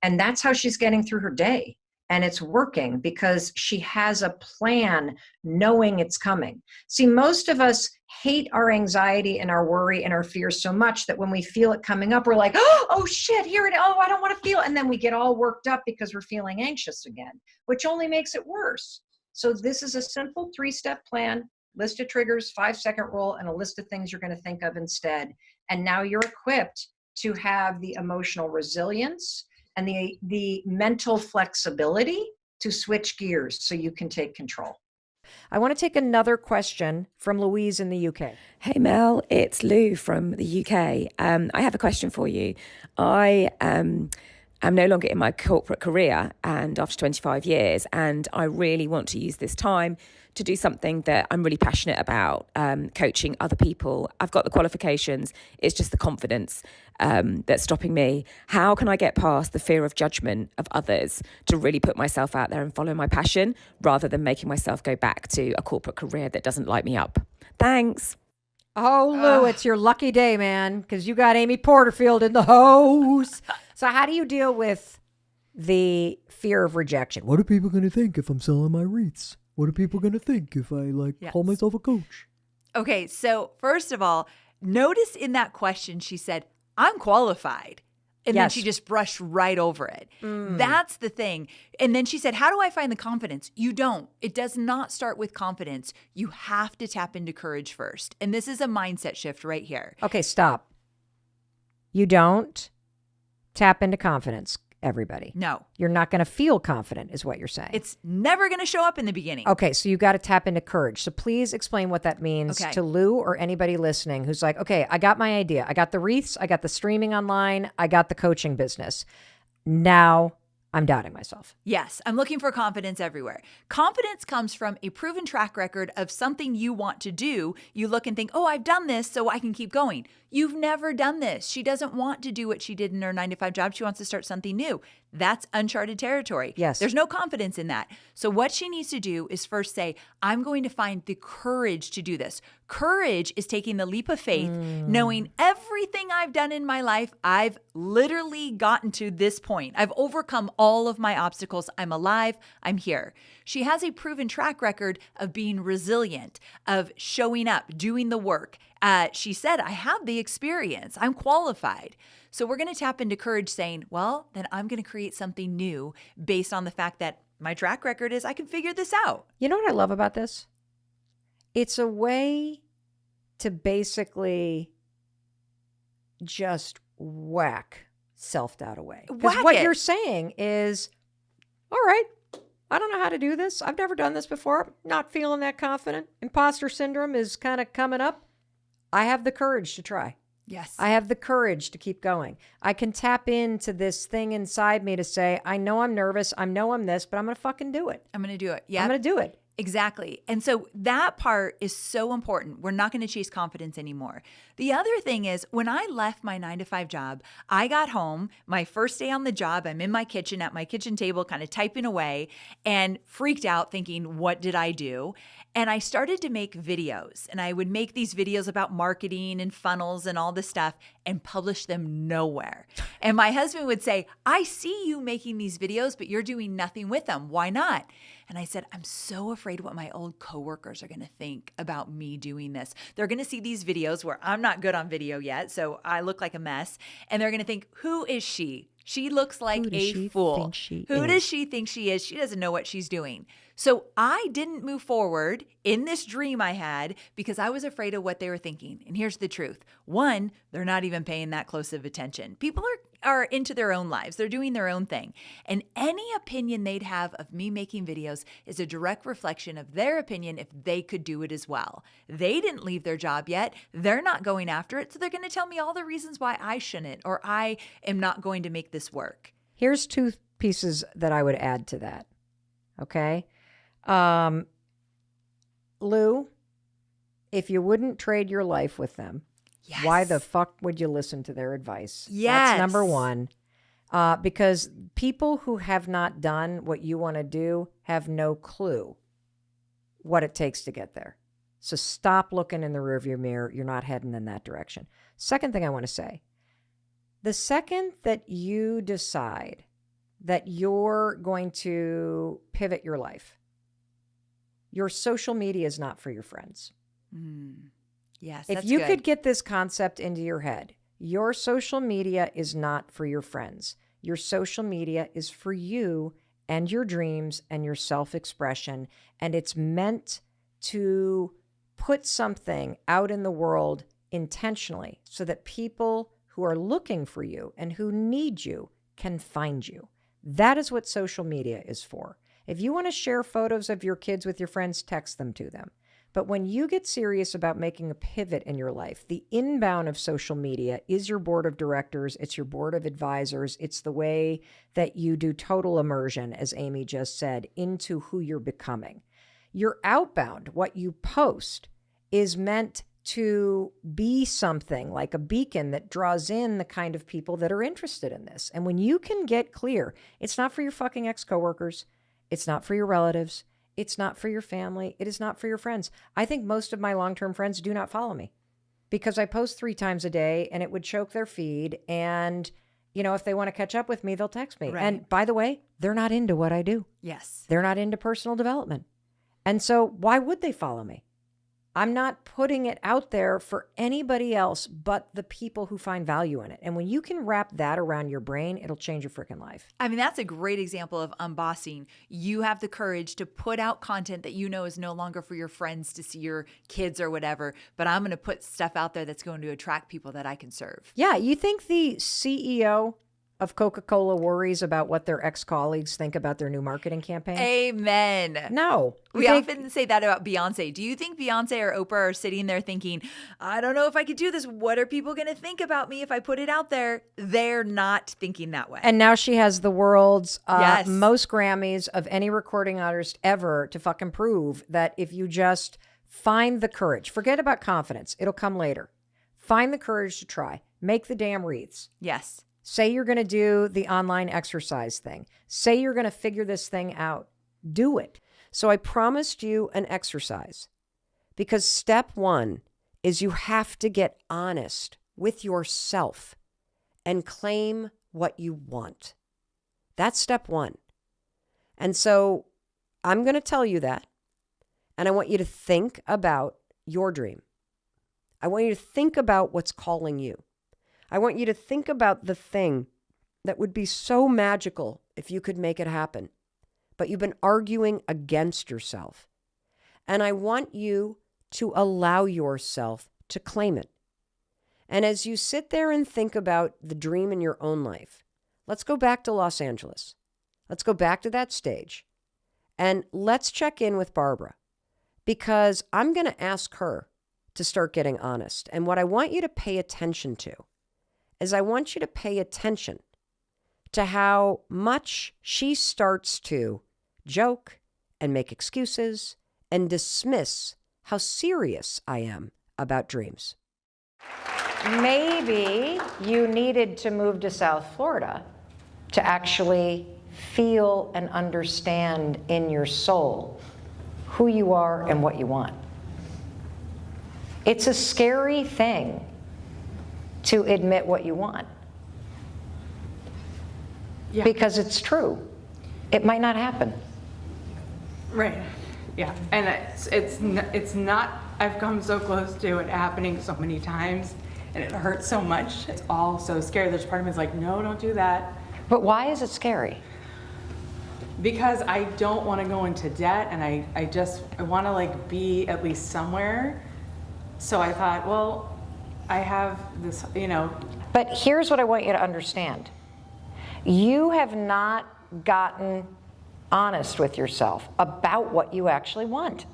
And that's how she's getting through her day. And it's working because she has a plan, knowing it's coming. See, most of us hate our anxiety and our worry and our fears so much that when we feel it coming up, we're like, oh shit, here it is. Oh, I don't want to feel it. And then we get all worked up because we're feeling anxious again, which only makes it worse. So this is a simple 3-step plan, list of triggers, 5-second rule, and a list of things you're going to think of instead. And now you're equipped to have the emotional resilience and the mental flexibility to switch gears so you can take control. I want to take another question from Louise in the UK. Hey Mel, it's Lou from the UK. I have a question for you. I am no longer in my corporate career and after 25 years, and I really want to use this time to do something that I'm really passionate about, coaching other people. I've got the qualifications. It's just the confidence that's stopping me. How can I get past the fear of judgment of others to really put myself out there and follow my passion rather than making myself go back to a corporate career that doesn't light me up? Thanks. Oh, Lou, it's your lucky day, man, because you got Amy Porterfield in the house. So how do you deal with the fear of rejection? What are people going to think if I'm selling my REITs? What are people going to think if I call myself a coach? Okay, so first of all, notice in that question she said, I'm qualified. And then she just brushed right over it. That's the thing. And then she said, how do I find the confidence? You don't. It does not start with confidence. You have to tap into courage first. And this is a mindset shift right here. Okay, stop. You don't tap into confidence, everybody. No. You're not going to feel confident is what you're saying. It's never going to show up in the beginning. Okay, so you got to tap into courage. So please explain what that means to Lou or anybody listening who's like, okay, I got my idea. I got the wreaths. I got the streaming online. I got the coaching business. Now I'm doubting myself. Yes, I'm looking for confidence everywhere. Confidence comes from a proven track record of something you want to do. You look and think, oh, I've done this, so I can keep going. You've never done this. She doesn't want to do what she did in her 9-to-5 job. She wants to start something new. That's uncharted territory. Yes. There's no confidence in that. So what she needs to do is first say, I'm going to find the courage to do this. Courage is taking the leap of faith, knowing everything I've done in my life, I've literally gotten to this point. I've overcome all of my obstacles. I'm alive. I'm here. She has a proven track record of being resilient, of showing up, doing the work. She said, I have the experience. I'm qualified. So we're going to tap into courage saying, well, then I'm going to create something new based on the fact that my track record is I can figure this out. You know what I love about this? It's a way to basically just whack self-doubt away. Because what you're saying is, all right, I don't know how to do this. I've never done this before. Not feeling that confident. Imposter syndrome is kind of coming up. I have the courage to try. Yes. I have the courage to keep going. I can tap into this thing inside me to say, I know I'm nervous. I know I'm this, but I'm going to fucking do it. I'm going to do it. Yeah. I'm going to do it. Exactly. And so that part is so important. We're not going to chase confidence anymore. The other thing is when I left my 9-to-5 job, I got home, my first day on the job, I'm in my kitchen at my kitchen table, kind of typing away and freaked out thinking, what did I do? And I started to make videos, and I would make these videos about marketing and funnels and all this stuff and publish them nowhere. And my husband would say, I see you making these videos, but you're doing nothing with them. Why not? And I said, I'm so afraid what my old coworkers are going to think about me doing this. They're going to see these videos where I'm not good on video yet, so I look like a mess. And they're going to think, who is she? She looks like a fool. Who does she think she is? She doesn't know what she's doing. So I didn't move forward in this dream I had because I was afraid of what they were thinking. And here's the truth. One, they're not even paying that close of attention. People are are into their own lives. They're doing their own thing. And any opinion they'd have of me making videos is a direct reflection of their opinion if they could do it as well. They didn't leave their job yet. They're not going after it. So they're going to tell me all the reasons why I shouldn't, or I am not going to make this work. Here's 2 pieces that I would add to that. Okay. Lou, if you wouldn't trade your life with them, yes. Why the fuck would you listen to their advice? Yes. That's number 1. Because people who have not done what you want to do have no clue what it takes to get there. So stop looking in the rearview mirror. You're not heading in that direction. Second thing I want to say, the second that you decide that you're going to pivot your life, your social media is not for your friends. Yes, if you could get this concept into your head, your social media is not for your friends. Your social media is for you and your dreams and your self-expression. And it's meant to put something out in the world intentionally so that people who are looking for you and who need you can find you. That is what social media is for. If you want to share photos of your kids with your friends, text them to them. But when you get serious about making a pivot in your life, the inbound of social media is your board of directors. It's your board of advisors. It's the way that you do total immersion, as Amy just said, into who you're becoming. Your outbound, what you post, is meant to be something like a beacon that draws in the kind of people that are interested in this. And when you can get clear, it's not for your fucking ex-coworkers. It's not for your relatives. It's not for your family. It is not for your friends. I think most of my long-term friends do not follow me because I post 3 times a day and it would choke their feed. And, you know, if they want to catch up with me, they'll text me. Right. And by the way, they're not into what I do. Yes. They're not into personal development. And so why would they follow me? I'm not putting it out there for anybody else but the people who find value in it. And when you can wrap that around your brain, it'll change your freaking life. I mean, that's a great example of unbossing. You have the courage to put out content that you know is no longer for your friends to see, your kids or whatever, but I'm going to put stuff out there that's going to attract people that I can serve. Yeah. You think the CEO of Coca-Cola worries about what their ex-colleagues think about their new marketing campaign? Amen. No. We often say that about Beyonce. Do you think Beyonce or Oprah are sitting there thinking, I don't know if I could do this. What are people going to think about me if I put it out there? They're not thinking that way. And now she has the world's most Grammys of any recording artist ever to fucking prove that if you just find the courage, forget about confidence. It'll come later. Find the courage to try. Make the damn wreaths. Yes. Say you're going to do the online exercise thing. Say you're going to figure this thing out. Do it. So I promised you an exercise because step 1 is you have to get honest with yourself and claim what you want. That's step 1. And so I'm going to tell you that. And I want you to think about your dream. I want you to think about what's calling you. I want you to think about the thing that would be so magical if you could make it happen, but you've been arguing against yourself. And I want you to allow yourself to claim it. And as you sit there and think about the dream in your own life, let's go back to Los Angeles. Let's go back to that stage. And let's check in with Barbara, because I'm going to ask her to start getting honest. And what I want you to pay attention to is I want you to pay attention to how much she starts to joke and make excuses and dismiss how serious I am about dreams. Maybe you needed to move to South Florida to actually feel and understand in your soul who you are and what you want. It's a scary thing to admit what you want. Yeah. Because it's true. It might not happen. Right. Yeah. And it's not, I've come so close to it happening so many times and it hurts so much. It's all so scary. There's part of me that's like, no, don't do that. But why is it scary? Because I don't want to go into debt and I want to like be at least somewhere. So I thought, well, I have this, But here's what I want you to understand. You have not gotten honest with yourself about what you actually want.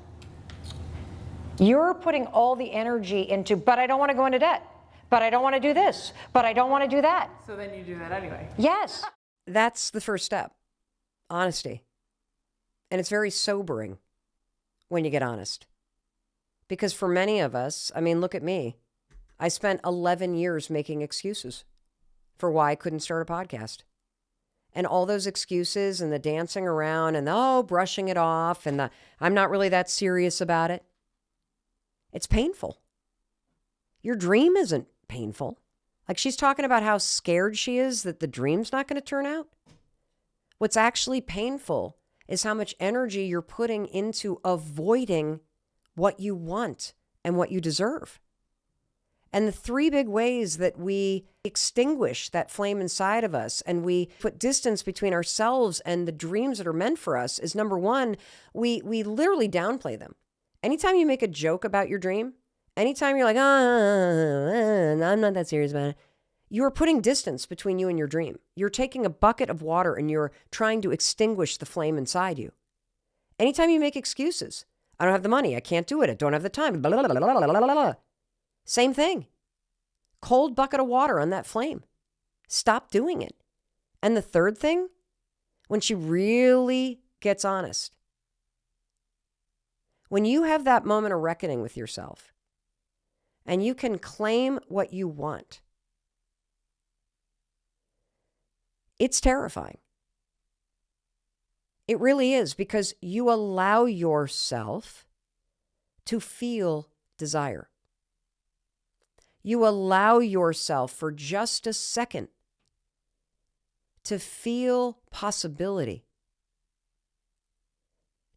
You're putting all the energy into, but I don't want to go into debt, but I don't want to do this, but I don't want to do that. So then you do that anyway. Yes. That's the first step, honesty. And it's very sobering when you get honest. Because for many of us, I mean, look at me. I spent 11 years making excuses for why I couldn't start a podcast. And all those excuses and the dancing around and the, brushing it off and the, I'm not really that serious about it. It's painful. Your dream isn't painful. Like she's talking about how scared she is that the dream's not going to turn out. What's actually painful is how much energy you're putting into avoiding what you want and what you deserve. And the three big ways that we extinguish that flame inside of us and we put distance between ourselves and the dreams that are meant for us is, number one, we literally downplay them. Anytime you make a joke about your dream, anytime you're like, I'm not that serious about it, you are putting distance between you and your dream. You're taking a bucket of water and you're trying to extinguish the flame inside you. Anytime you make excuses, I don't have the money, I can't do it, I don't have the time, blah, blah, blah, blah, blah, blah, blah. Same thing. Cold bucket of water on that flame. Stop doing it. And the third thing, when she really gets honest, when you have that moment of reckoning with yourself and you can claim what you want, it's terrifying. It really is, because you allow yourself to feel desire. You allow yourself for just a second to feel possibility.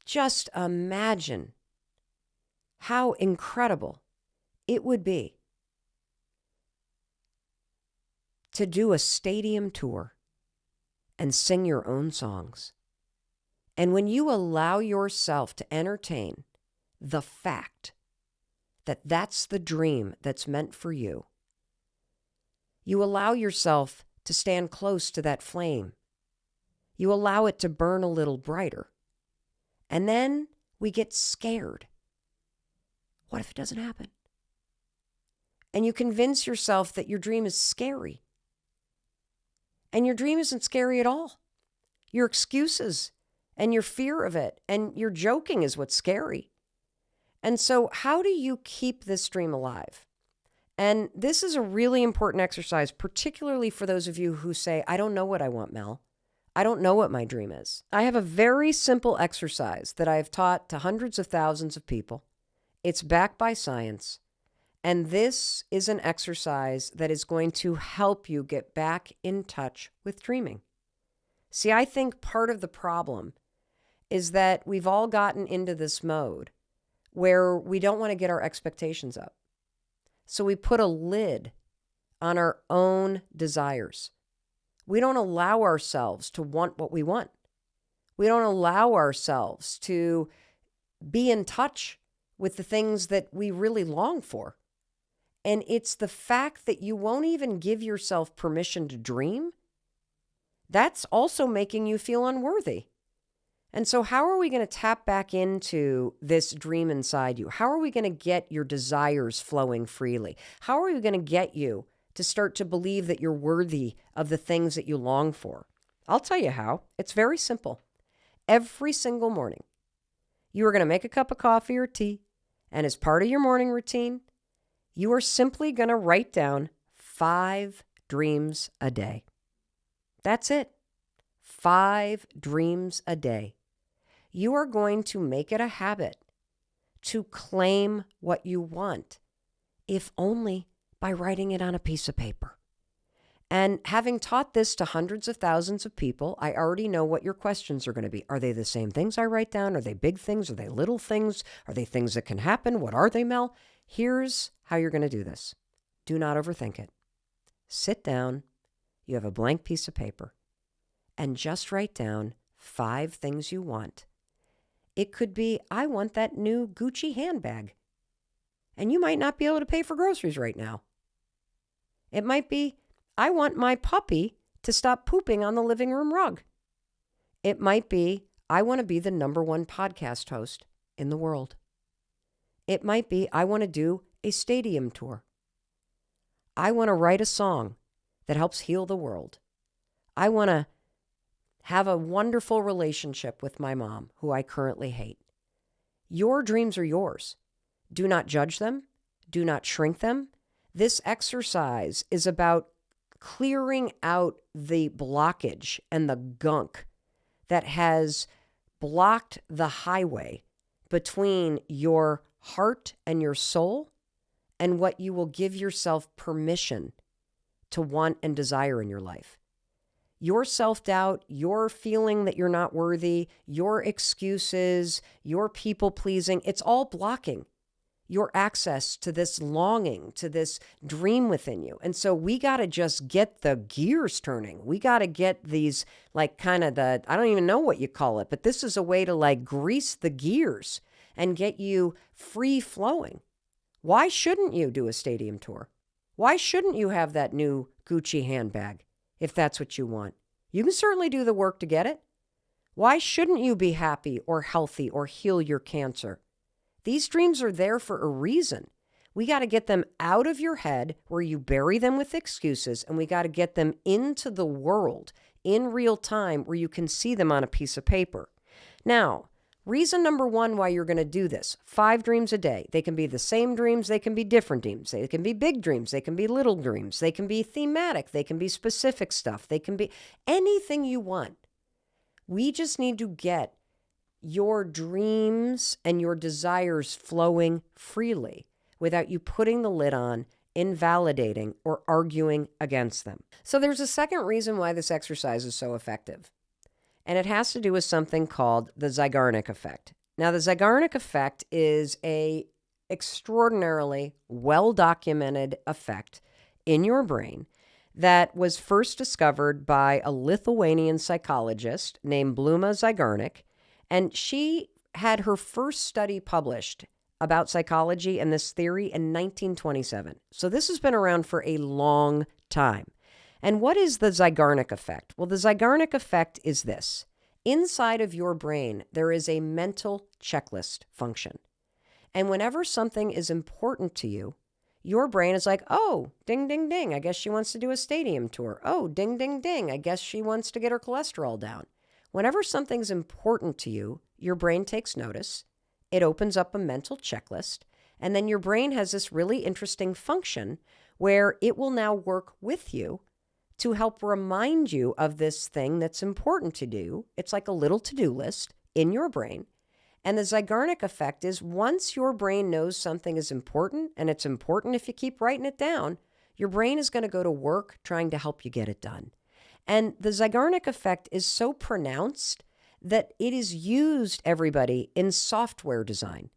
Just imagine how incredible it would be to do a stadium tour and sing your own songs. And when you allow yourself to entertain the fact that that's the dream that's meant for you, you allow yourself to stand close to that flame. You allow it to burn a little brighter. And then we get scared. What if it doesn't happen? And you convince yourself that your dream is scary. And your dream isn't scary at all. Your excuses and your fear of it and your joking is what's scary. And so how do you keep this dream alive? And this is a really important exercise, particularly for those of you who say, I don't know what I want, Mel. I don't know what my dream is. I have a very simple exercise that I have taught to hundreds of thousands of people. It's backed by science. And this is an exercise that is going to help you get back in touch with dreaming. See, I think part of the problem is that we've all gotten into this mode where we don't want to get our expectations up. So we put a lid on our own desires. We don't allow ourselves to want what we want. We don't allow ourselves to be in touch with the things that we really long for. And it's the fact that you won't even give yourself permission to dream. That's also making you feel unworthy. And so how are we going to tap back into this dream inside you? How are we going to get your desires flowing freely? How are we going to get you to start to believe that you're worthy of the things that you long for? I'll tell you how. It's very simple. Every single morning, you are going to make a cup of coffee or tea, and as part of your morning routine, you are simply going to write down 5 dreams a day. That's it. 5 dreams a day. You are going to make it a habit to claim what you want, if only by writing it on a piece of paper. And having taught this to hundreds of thousands of people, I already know what your questions are going to be. Are they the same things I write down? Are they big things? Are they little things? Are they things that can happen? What are they, Mel? Here's how you're going to do this. Do not overthink it. Sit down. You have a blank piece of paper. And just write down 5 things you want. It could be, I want that new Gucci handbag. And you might not be able to pay for groceries right now. It might be, I want my puppy to stop pooping on the living room rug. It might be, I want to be the #1 podcast host in the world. It might be, I want to do a stadium tour. I want to write a song that helps heal the world. I want to have a wonderful relationship with my mom, who I currently hate. Your dreams are yours. Do not judge them. Do not shrink them. This exercise is about clearing out the blockage and the gunk that has blocked the highway between your heart and your soul and what you will give yourself permission to want and desire in your life. Your self-doubt, your feeling that you're not worthy, your excuses, your people-pleasing, it's all blocking your access to this longing, to this dream within you. And so we got to just get the gears turning. We got to get these, like, kind of the, I don't even know what you call it, but this is a way to, like, grease the gears and get you free flowing. Why shouldn't you do a stadium tour? Why shouldn't you have that new Gucci handbag if that's what you want? You can certainly do the work to get it. Why shouldn't you be happy or healthy or heal your cancer? These dreams are there for a reason. We got to get them out of your head where you bury them with excuses, and we got to get them into the world in real time where you can see them on a piece of paper. Now, reason number 1 why you're going to do this: 5 dreams a day. They can be the same dreams. They can be different dreams. They can be big dreams. They can be little dreams. They can be thematic. They can be specific stuff. They can be anything you want. We just need to get your dreams and your desires flowing freely without you putting the lid on, invalidating, or arguing against them. So there's a second reason why this exercise is so effective. And it has to do with something called the Zeigarnik effect. Now, the Zeigarnik effect is a extraordinarily well-documented effect in your brain that was first discovered by a Lithuanian psychologist named Bluma Zeigarnik. And she had her first study published about psychology and this theory in 1927. So this has been around for a long time. And what is the Zeigarnik effect? Well, the Zeigarnik effect is this. Inside of your brain, there is a mental checklist function. And whenever something is important to you, your brain is like, oh, ding, ding, ding, I guess she wants to do a stadium tour. Oh, ding, ding, ding, I guess she wants to get her cholesterol down. Whenever something's important to you, your brain takes notice. It opens up a mental checklist. And then your brain has this really interesting function where it will now work with you to help remind you of this thing that's important to do. It's like a little to-do list in your brain. And the Zeigarnik effect is once your brain knows something is important, and it's important if you keep writing it down, your brain is going to go to work trying to help you get it done. And the Zeigarnik effect is so pronounced that it is used, everybody, in software design.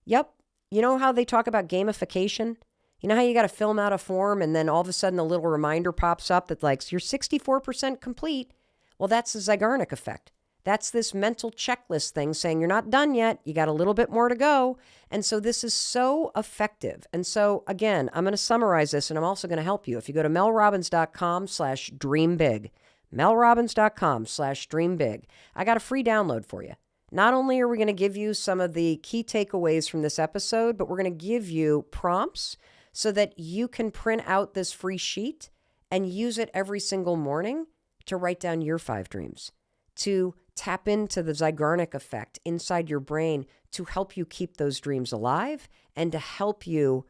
Yep. You know how they talk about gamification? You know how you got to fill out a form and then all of a sudden a little reminder pops up that like, you're 64% complete. Well, that's the Zeigarnik effect. That's this mental checklist thing saying you're not done yet. You got a little bit more to go. And so this is so effective. And so again, I'm going to summarize this and I'm also going to help you. If you go to melrobbins.com/dreambig, melrobbins.com/dreambig, I got a free download for you. Not only are we going to give you some of the key takeaways from this episode, but we're going to give you prompts so that you can print out this free sheet and use it every single morning to write down your 5 dreams, to tap into the Zeigarnik effect inside your brain to help you keep those dreams alive and to help you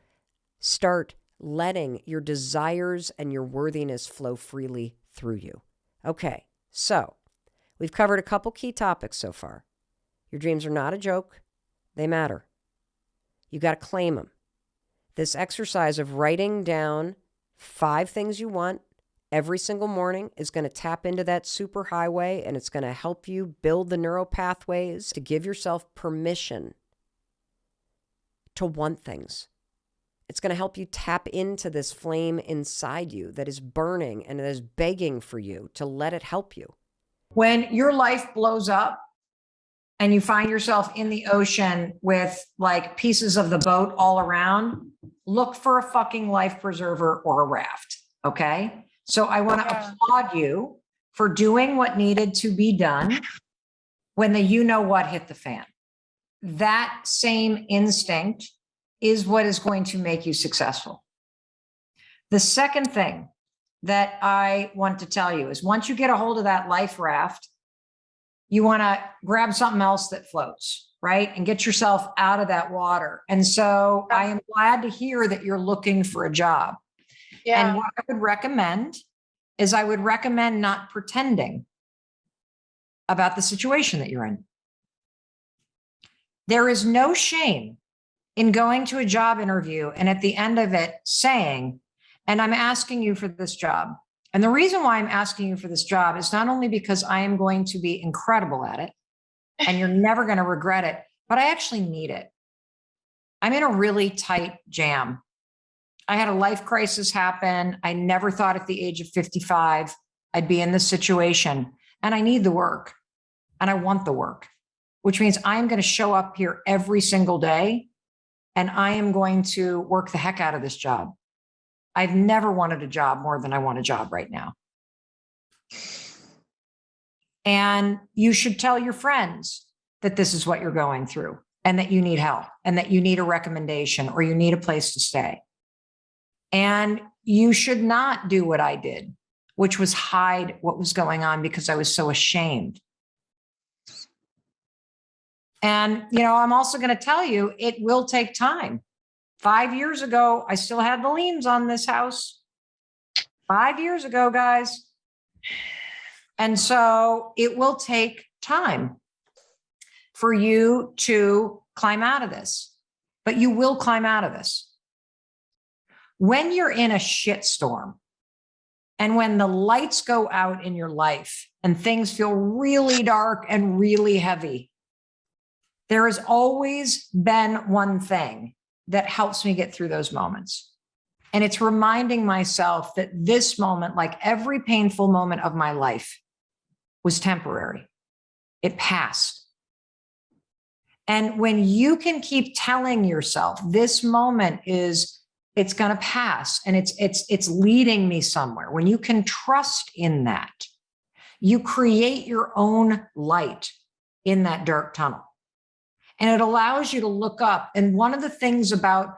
start letting your desires and your worthiness flow freely through you. Okay, so we've covered a couple key topics so far. Your dreams are not a joke. They matter. You got to claim them. This exercise of writing down 5 things you want every single morning is going to tap into that superhighway, and it's going to help you build the neural pathways to give yourself permission to want things. It's going to help you tap into this flame inside you that is burning and that is begging for you to let it help you. When your life blows up and you find yourself in the ocean with like pieces of the boat all around, look for a fucking life preserver or a raft. Okay. So I want to applaud you for doing what needed to be done when the you know what hit the fan. That same instinct is what is going to make you successful. The second thing that I want to tell you is once you get a hold of that life raft, you want to grab something else that floats, right? And get yourself out of that water. And so I am glad to hear that you're looking for a job. Yeah. And what I would recommend is I would recommend not pretending about the situation that you're in. There is no shame in going to a job interview and at the end of it saying, and I'm asking you for this job. And the reason why I'm asking you for this job is not only because I am going to be incredible at it and you're never going to regret it, but I actually need it. I'm in a really tight jam. I had a life crisis happen. I never thought at the age of 55 I'd be in this situation, and I need the work and I want the work, which means I'm going to show up here every single day and I am going to work the heck out of this job. I've never wanted a job more than I want a job right now. And you should tell your friends that this is what you're going through and that you need help and that you need a recommendation or you need a place to stay. And you should not do what I did, which was hide what was going on because I was so ashamed. And, I'm also going to tell you, it will take time. 5 years ago, I still had the liens on this house. 5 years ago, guys. And so it will take time for you to climb out of this, but you will climb out of this. When you're in a shitstorm and when the lights go out in your life and things feel really dark and really heavy, there has always been one thing that helps me get through those moments. And it's reminding myself that this moment, like every painful moment of my life, was temporary. It passed. And when you can keep telling yourself this moment it's going to pass and it's leading me somewhere, when you can trust in that, you create your own light in that dark tunnel. And it allows you to look up. And one of the things about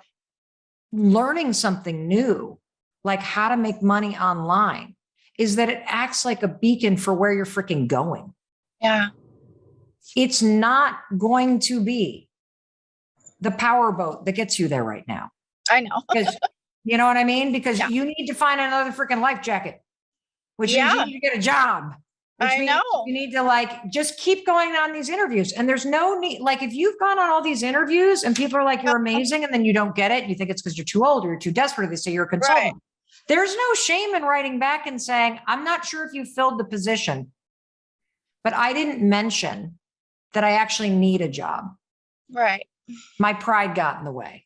learning something new, like how to make money online, is that it acts like a beacon for where you're freaking going. Yeah. It's not going to be the powerboat that gets you there right now. I know. You know what I mean? Because you need to find another freaking life jacket, which means you need to get a job. I know. You need to just keep going on these interviews. And there's no need, if you've gone on all these interviews and people are like, you're amazing. And then you don't get it. You think it's because you're too old or you're too desperate. They say you're a consultant. Right. There's no shame in writing back and saying, I'm not sure if you filled the position, but I didn't mention that I actually need a job. Right. My pride got in the way.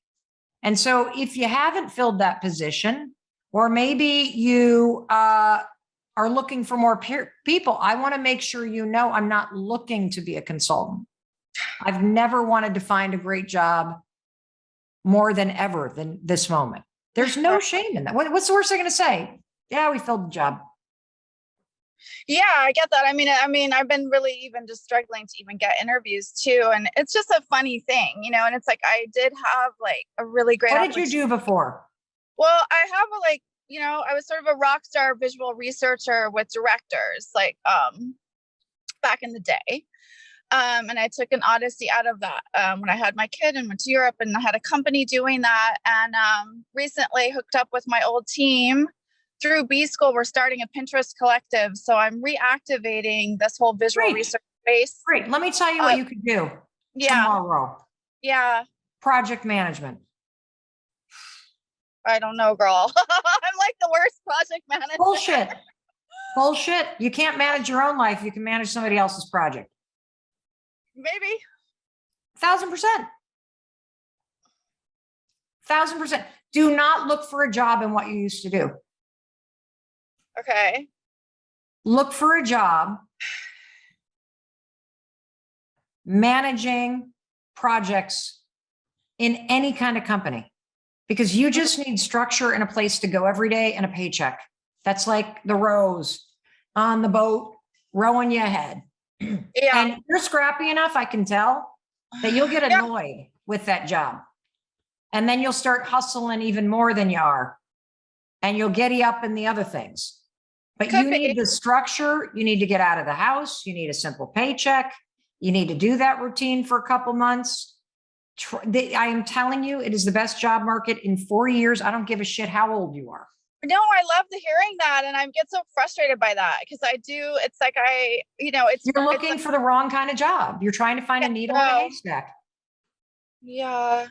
And so if you haven't filled that position, or maybe you, are looking for more people, I want to make sure I'm not looking to be a consultant. I've never wanted to find a great job more than ever than this moment. There's no shame in that. What's the worst they're going to say? Yeah, we filled the job. Yeah, I get that. I mean, I've been really even just struggling to even get interviews too. And it's just a funny thing, and it's like, I did have a really great. What did you do before? Well, I have I was sort of a rock star visual researcher with directors, back in the day. And I took an odyssey out of that when I had my kid and went to Europe, and I had a company doing that. And recently hooked up with my old team through B School. We're starting a Pinterest collective. So I'm reactivating this whole visual research space. Great. Let me tell you what you could do tomorrow. Yeah. Project management. I don't know, girl. I'm like the worst project manager. Bullshit. You can't manage your own life. You can manage somebody else's project. Maybe. 1,000%. 1,000%. Do not look for a job in what you used to do. Okay. Look for a job managing projects in any kind of company, because you just need structure and a place to go every day and a paycheck. That's like the rows on the boat rowing you ahead. Yeah. And you're scrappy enough, I can tell, that you'll get annoyed with that job. And then you'll start hustling even more than you are. And you'll giddy up in the other things. But you need the structure. You need to get out of the house. You need a simple paycheck. You need to do that routine for a couple months. I am telling you, it is the best job market in 4 years. I don't give a shit how old you are. No, I love hearing that. And I get so frustrated by that because it's like you're looking for the wrong kind of job. You're trying to find a needle in a haystack. Yeah.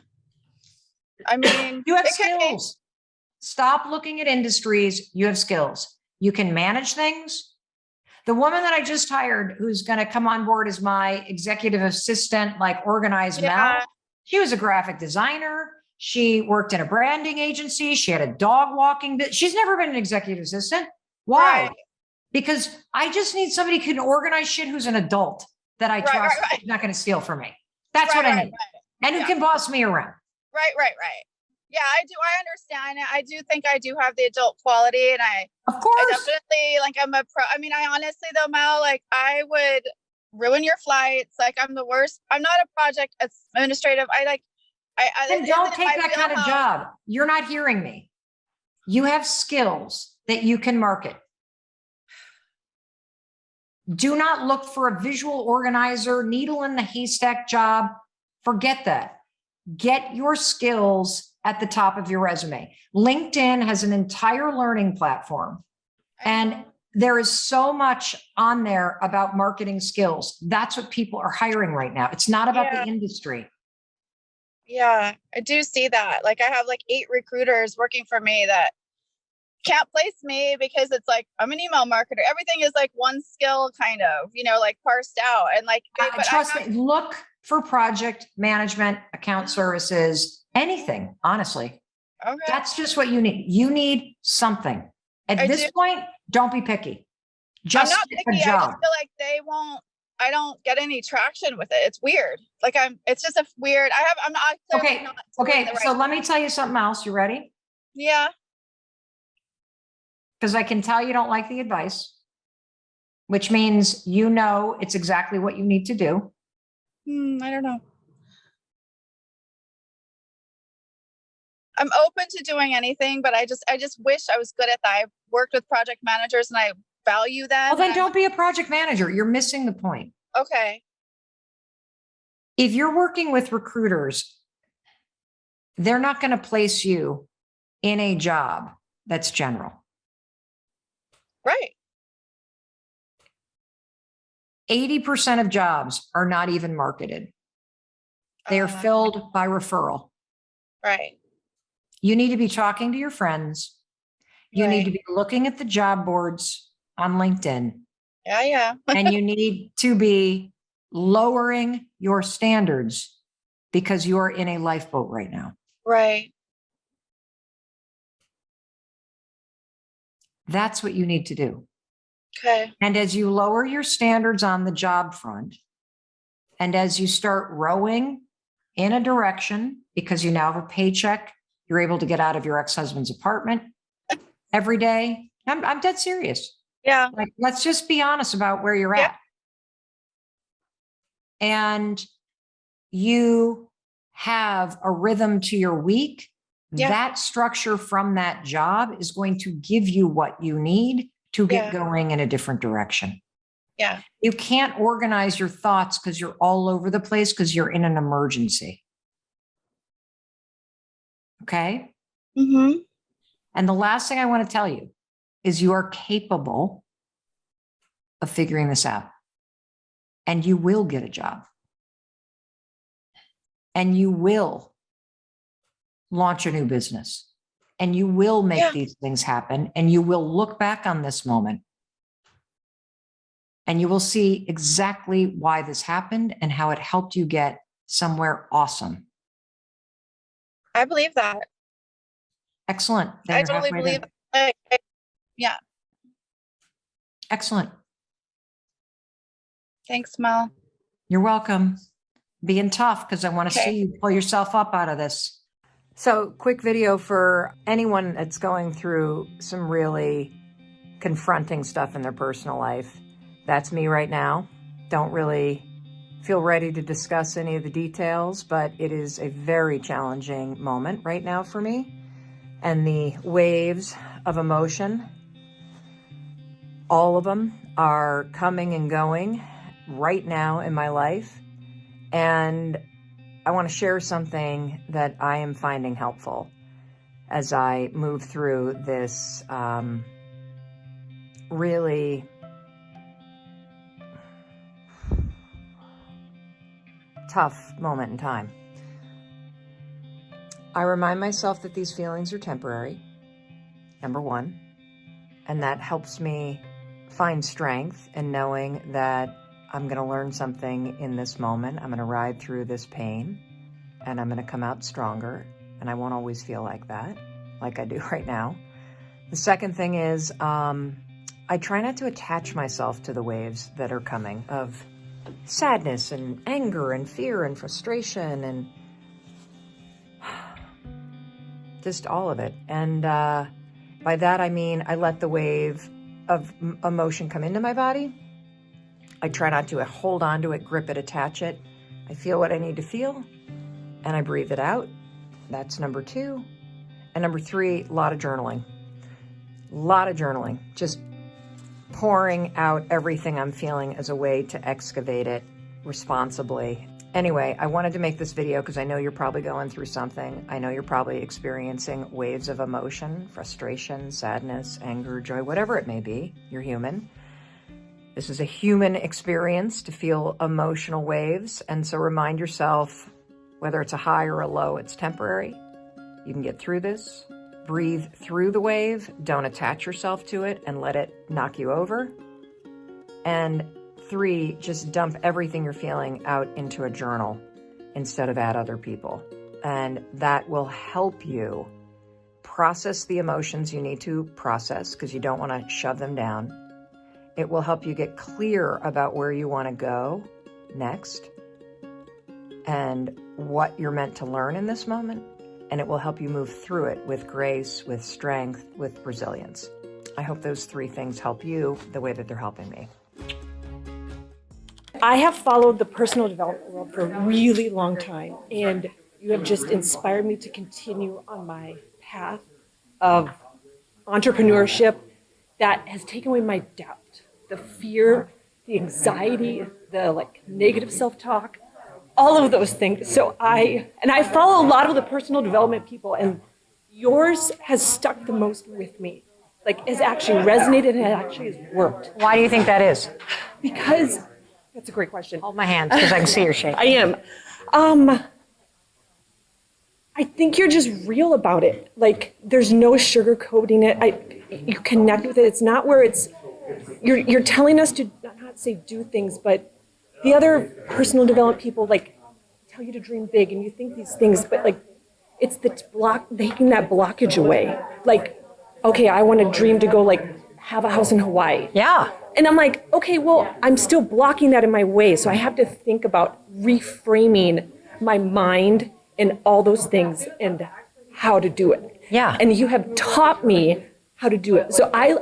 I mean, you have skills. Stop looking at industries. You have skills. You can manage things. The woman that I just hired, who's going to come on board as my executive assistant, like organize Mel, she was a graphic designer. She worked in a branding agency. She had a dog walking. She's never been an executive assistant. Why? Right. Because I just need somebody who can organize shit who's an adult that I trust. Right. Not going to steal from me. That's what I need. And who can boss me around. Right. Yeah, I do. I understand it. I do think I do have the adult quality, and of course, I definitely I'm a pro. I mean, I honestly though, Mel, I would ruin your flights. I'm the worst. I'm not a project administrative. Then don't take that kind of job. You're not hearing me. You have skills that you can market. Do not look for a visual organizer, needle in the haystack job. Forget that. Get your skills at the top of your resume. LinkedIn has an entire learning platform, and there is so much on there about marketing skills. That's what people are hiring right now. It's not about the industry. Yeah, I do see that. I have 8 recruiters working for me that can't place me because it's I'm an email marketer. Everything is one skill kind of, parsed out. And trust me, look for project management, account services, anything, honestly. Okay. That's just what you need. You need something. At this point, don't be picky. Just I'm not picky. I just feel I don't get any traction with it. It's weird. It's just a weird, I'm not. Okay. So let me tell you something else. You ready? Yeah. Because I can tell you don't like the advice, which means it's exactly what you need to do. I don't know. I'm open to doing anything, but I just wish I was good at that. I've worked with project managers and I value them. Well, then don't be a project manager. You're missing the point. Okay. If you're working with recruiters, they're not going to place you in a job that's general. Right. 80% of jobs are not even marketed. They are filled by referral. Right. You need to be talking to your friends. You need to be looking at the job boards on LinkedIn. Yeah. And you need to be lowering your standards because you're in a lifeboat right now. Right. That's what you need to do. Okay. And as you lower your standards on the job front, and as you start rowing in a direction, because you now have a paycheck, you're able to get out of your ex-husband's apartment every day. I'm dead serious. Yeah. Let's just be honest about where you're at. And you have a rhythm to your week. That structure from that job is going to give you what you need to get going in a different direction. Yeah. You can't organize your thoughts because you're all over the place because you're in an emergency. Okay? Mm-hmm. And the last thing I want to tell you is you are capable of figuring this out. And you will get a job. And you will launch a new business. And you will make these things happen. And you will look back on this moment. And you will see exactly why this happened and how it helped you get somewhere awesome. I believe that. Excellent. I totally believe yeah. Excellent. Thanks, Mel. You're welcome. Being tough because I want to see you pull yourself up out of this. So, quick video for anyone that's going through some really confronting stuff in their personal life. That's me right now. Don't really feel ready to discuss any of the details, but it is a very challenging moment right now for me. And the waves of emotion, all of them are coming and going right now in my life. And I want to share something that I am finding helpful as I move through this really tough moment in time. I remind myself that these feelings are temporary, number one, and that helps me find strength in knowing that I'm going to learn something in this moment. I'm going to ride through this pain, and I'm going to come out stronger, and I won't always feel like that, like I do right now. The second thing is I try not to attach myself to the waves that are coming of sadness and anger and fear and frustration and just all of it. And by that, I mean, I let the wave of emotion come into my body. I try not to hold on to it, grip it, attach it. I feel what I need to feel and I breathe it out. That's number two. And number three, a lot of journaling. Just pouring out everything I'm feeling as a way to excavate it responsibly. Anyway, I wanted to make this video because I know you're probably going through something. I know you're probably experiencing waves of emotion, frustration, sadness, anger, joy, whatever it may be. You're human. This is a human experience to feel emotional waves. And so remind yourself, whether it's a high or a low, it's temporary. You can get through this. Breathe through the wave. Don't attach yourself to it and let it knock you over. And three, just dump everything you're feeling out into a journal instead of at other people. And that will help you process the emotions you need to process because you don't want to shove them down. It will help you get clear about where you want to go next and what you're meant to learn in this moment. And it will help you move through it with grace, with strength, with resilience. I hope those three things help you the way that they're helping me. I have followed the personal development world for a really long time, and you have just inspired me to continue on my path of entrepreneurship that has taken away my doubt, the fear, the anxiety, the negative self-talk, all of those things. So I follow a lot of the personal development people, and yours has stuck the most with me. Has actually resonated and it actually has worked. Why do you think that is? Because that's a great question. Hold my hands because I can see your shape. I am. I think you're just real about it. There's no sugarcoating it. You connect with it. It's not where you're telling us to not say do things, but the other personal development people tell you to dream big and you think these things, but it's the taking that blockage away. Okay, I want to dream to go have a house in Hawaii. Yeah. And I'm okay, well, I'm still blocking that in my way. So I have to think about reframing my mind and all those things and how to do it. Yeah. And you have taught me how to do it. So I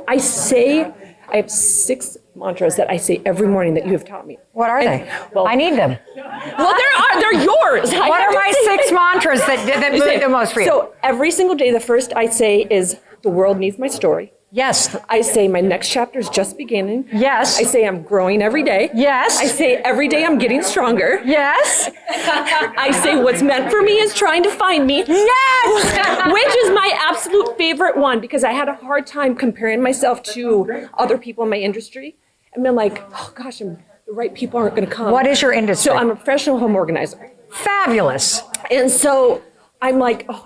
have 6 mantras that I say every morning that you have taught me. What are they? Well, I need them. Well, they're yours. What are my 6 mantras that move the most for you? So every single day, the first I say is, the world needs my story. Yes. I say my next chapter is just beginning. Yes. I say I'm growing every day. Yes. I say every day I'm getting stronger. Yes. I say what's meant for me is trying to find me. Yes. Which is my absolute favorite one because I had a hard time comparing myself to other people in my industry and been oh gosh, the right people aren't going to come. What is your industry? So I'm a professional home organizer. Fabulous. And so I'm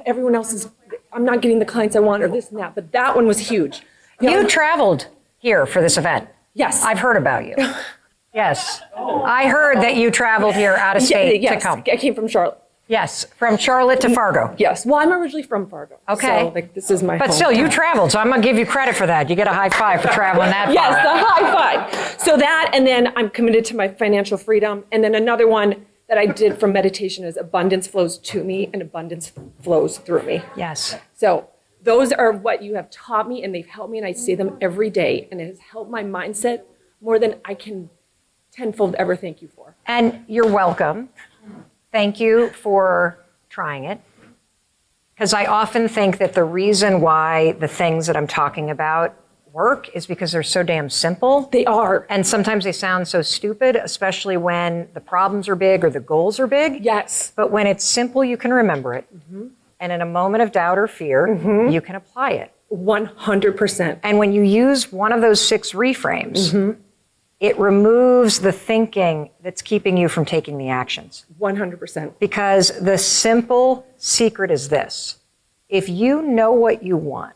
everyone else is, I'm not getting the clients I want or this and that, but that one was huge. You traveled here for this event. Yes. I've heard about you. Yes. I heard that you traveled here out of state to come. I came from Charlotte. Yes, from Charlotte to Fargo. Yes. Well, I'm originally from Fargo. Okay. So this is my But home. still, you traveled, so I'm going to give you credit for that. You get a high five for traveling that far. Yes, the high five. So that, and then I'm committed to my financial freedom. And then another one that I did from meditation is abundance flows to me and abundance flows through me. Yes. So those are what you have taught me, and they've helped me, and I say them every day, and it has helped my mindset more than I can tenfold ever thank you for. And you're welcome. Thank you for trying it. Because I often think that the reason why the things that I'm talking about work is because they're so damn simple. They are. And sometimes they sound so stupid, especially when the problems are big or the goals are big. Yes. But when it's simple, you can remember it. And in a moment of doubt or fear, you can apply it. 100%. And when you use one of those 6 reframes, it removes the thinking that's keeping you from taking the actions. 100%. Because the simple secret is this. If you know what you want,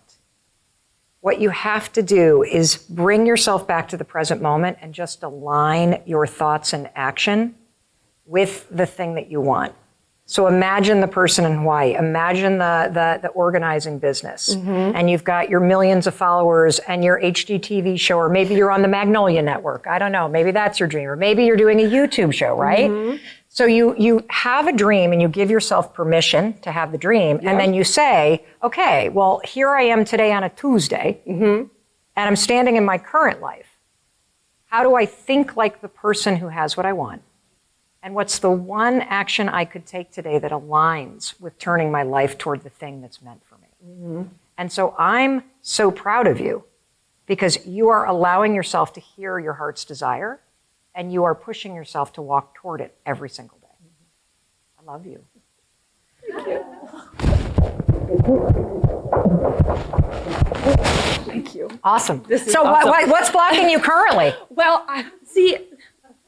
what you have to do is bring yourself back to the present moment and just align your thoughts and action with the thing that you want. So imagine the person in Hawaii, imagine the organizing business, and you've got your millions of followers and your HGTV show, or maybe you're on the Magnolia Network. I don't know, maybe that's your dream, or maybe you're doing a YouTube show, right? So you have a dream and you give yourself permission to have the dream, and then you say, okay, well, here I am today on a Tuesday, and I'm standing in my current life. How do I think like the person who has what I want? And what's the one action I could take today that aligns with turning my life toward the thing that's meant for me? And so I'm so proud of you because you are allowing yourself to hear your heart's desire and you are pushing yourself to walk toward it every single day. I love you. Thank you. Thank you. Awesome. So awesome. What's blocking you currently? Well, I see.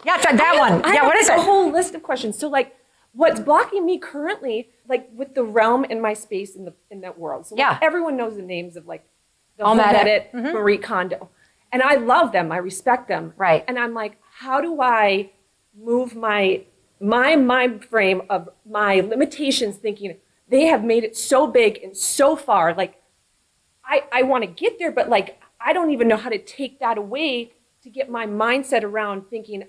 Yeah, that one. I have what is a it? whole list of questions. So, like, what's blocking me currently, like, with the realm and my space in that world? So, like, everyone knows the names of, like, the Home Edit, Marie Kondo, and I love them. I respect them. Right. And I'm like, how do I move my mind frame of my limitations, thinking they have made it so big and so far. Like, I want to get there, but like, I don't even know how to take that away to get my mindset around thinking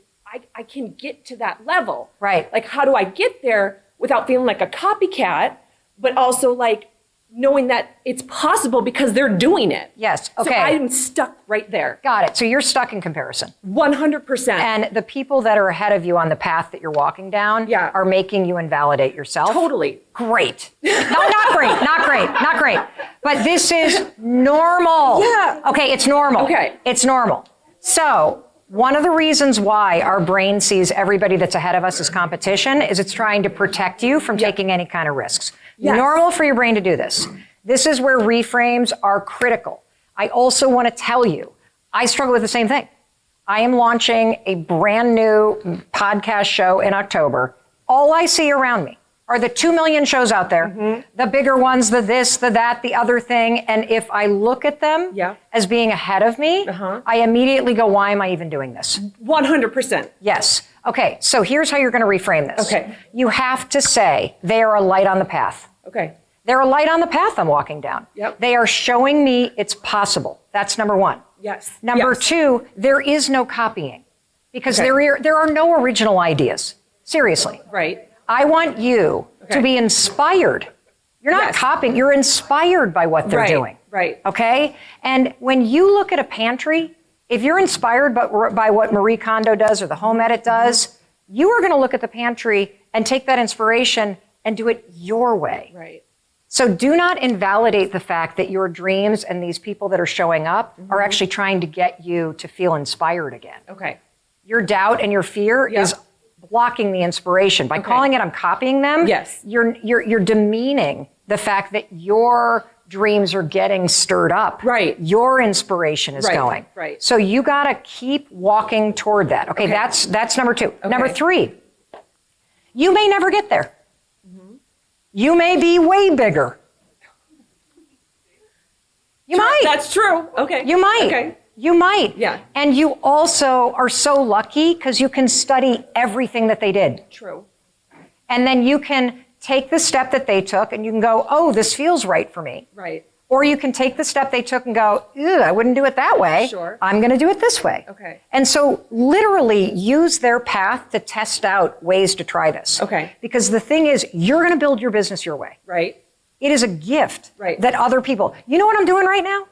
I can get to that level. Right. Like, how do I get there without feeling like a copycat, but also like knowing that it's possible because they're doing it. Yes. Okay. So I'm stuck right there. Got it. So you're stuck in comparison. 100%. And the people that are ahead of you on the path that you're walking down are making you invalidate yourself. Totally. Great. No, not great. Not great. Not great. But this is normal. Yeah. Okay, it's normal. Okay. It's normal. So one of the reasons why our brain sees everybody that's ahead of us as competition is it's trying to protect you from taking any kind of risks. Yes. Normal for your brain to do this. This is where reframes are critical. I also want to tell you, I struggle with the same thing. I am launching a brand new podcast show in October. All I see around me are the 2 million shows out there, the bigger ones, the this, the that, the other thing. And if I look at them as being ahead of me, I immediately go, why am I even doing this? 100%. Yes. Okay, so here's how you're going to reframe this. Okay. You have to say, they are a light on the path. Okay. They're a light on the path I'm walking down. Yep. They are showing me it's possible. That's number one. Yes. Number yes. two, there is no copying because there are no original ideas. Seriously. Right. I want you to be inspired. You're not copying, you're inspired by what they're doing. Right. Okay? And when you look at a pantry, if you're inspired by what Marie Kondo does or the Home Edit does, you are going to look at the pantry and take that inspiration and do it your way. Right. So do not invalidate the fact that your dreams and these people that are showing up are actually trying to get you to feel inspired again. Okay. Your doubt and your fear is blocking the inspiration. By calling it I'm copying them, you're demeaning the fact that your dreams are getting stirred up. Right. Your inspiration is going. Right. So you got to keep walking toward that. Okay, that's number two. Okay. Number three, you may never get there. You may be way bigger. You might. That's true. Okay. You might. Okay. You might. Yeah. And you also are so lucky because you can study everything that they did. True. And then you can take the step that they took and you can go, oh, this feels right for me. Right. Or you can take the step they took and go, ew, I wouldn't do it that way. Sure. I'm going to do it this way. Okay. And so literally use their path to test out ways to try this. Okay. Because the thing is, you're going to build your business your way. Right. It is a gift Right. that other people, you know what I'm doing right now?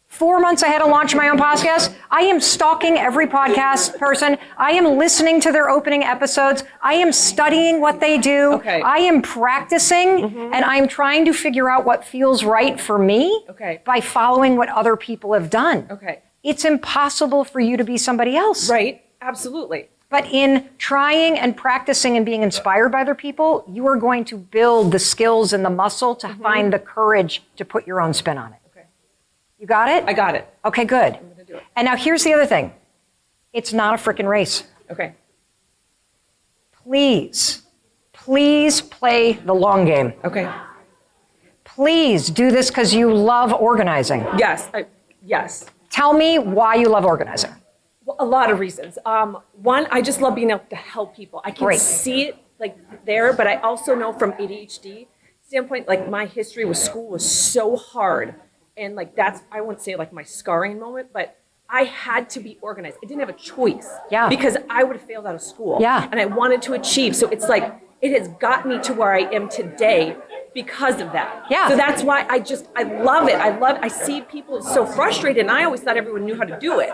4 months ahead of launch my own podcast, I am stalking every podcast person. I am listening to their opening episodes. I am studying what they do. Okay. I am practicing, and I'm trying to figure out what feels right for me by following what other people have done. Okay. It's impossible for you to be somebody else. Right. Absolutely. But in trying and practicing and being inspired by other people, you are going to build the skills and the muscle to find the courage to put your own spin on it. Okay. You got it? I got it. Okay, good. I'm gonna do it. And now here's the other thing. It's not a freaking race. Okay. Please play the long game. Okay. Please do this because you love organizing. Yes. Yes. Tell me why you love organizing. Well, a lot of reasons. One, I just love being able to help people. I can Great. see it like there, but I also know from ADHD standpoint, like my history with school was so hard. And like that's, I wouldn't say like my scarring moment, but I had to be organized. I didn't have a choice. Yeah. Because I would have failed out of school. Yeah. And I wanted to achieve. So it's like, it has got me to where I am today because of that. Yeah. So that's why I love it. I see people so frustrated, and I always thought everyone knew how to do it.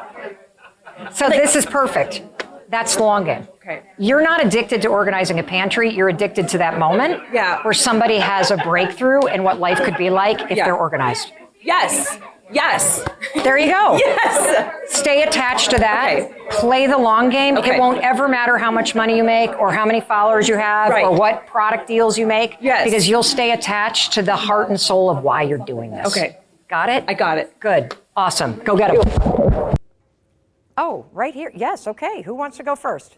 So this is perfect. That's the long game. Okay. You're not addicted to organizing a pantry. You're addicted to that moment where somebody has a breakthrough in what life could be like if they're organized. Yes. Yes. There you go. Yes. Stay attached to that. Play the long game. It won't ever matter how much money you make or how many followers you have or what product deals you make because you'll stay attached to the heart and soul of why you're doing this. Okay. Got it? I got it. Good. Awesome. Go get it. Oh, right here. Yes. Okay. Who wants to go first?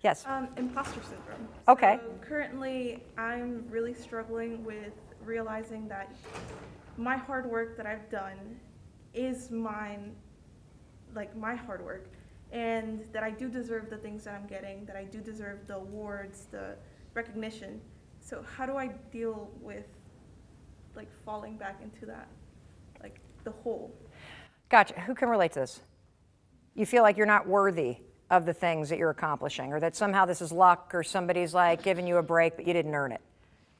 Yes. Imposter syndrome. Okay. So currently, I'm really struggling with realizing that my hard work that I've done is mine, like my hard work, and that I do deserve the things that I'm getting, that I do deserve the awards, the recognition. So how do I deal with like falling back into that, like the hole? Gotcha. Who can relate to this? You feel like you're not worthy of the things that you're accomplishing, or that somehow this is luck, or somebody's like giving you a break, but you didn't earn it.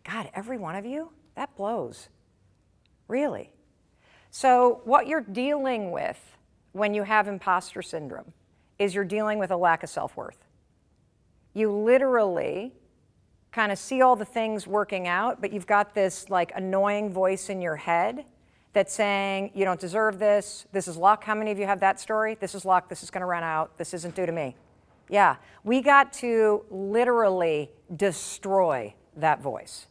God, every one of you, that blows. Really. So what you're dealing with when you have imposter syndrome is you're dealing with a lack of self-worth. You literally kind of see all the things working out, but you've got this like annoying voice in your head that's saying, you don't deserve this, this is luck. How many of you have that story? This is luck, this is gonna run out, this isn't due to me. Yeah, we got to literally destroy that voice.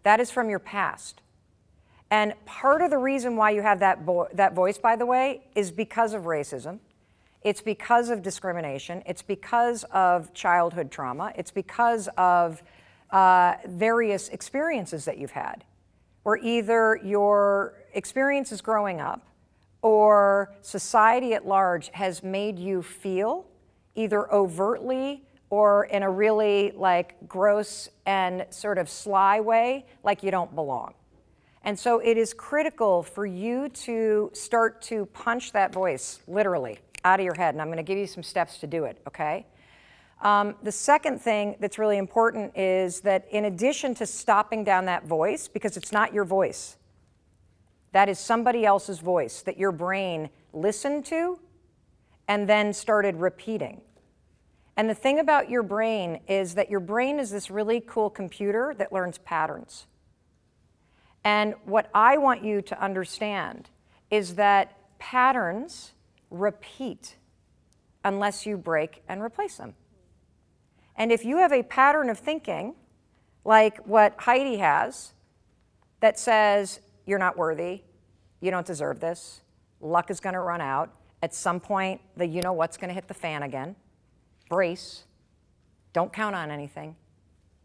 That is from your past. And part of the reason why you have that voice, by the way, is because of racism. It's because of discrimination. It's because of childhood trauma. It's because of various experiences that you've had, where either your experiences growing up or society at large has made you feel either overtly or in a really like gross and sort of sly way like you don't belong. And so it is critical for you to start to punch that voice literally out of your head, and I'm going to give you some steps to do it, okay? The second thing that's really important is that in addition to stopping down that voice, because it's not your voice, that is somebody else's voice that your brain listened to and then started repeating. And the thing about your brain is that your brain is this really cool computer that learns patterns. And what I want you to understand is that patterns repeat unless you break and replace them. And if you have a pattern of thinking, like what Heidi has, that says, you're not worthy, you don't deserve this, luck is gonna run out, at some point, the you know what's gonna hit the fan again, brace, don't count on anything,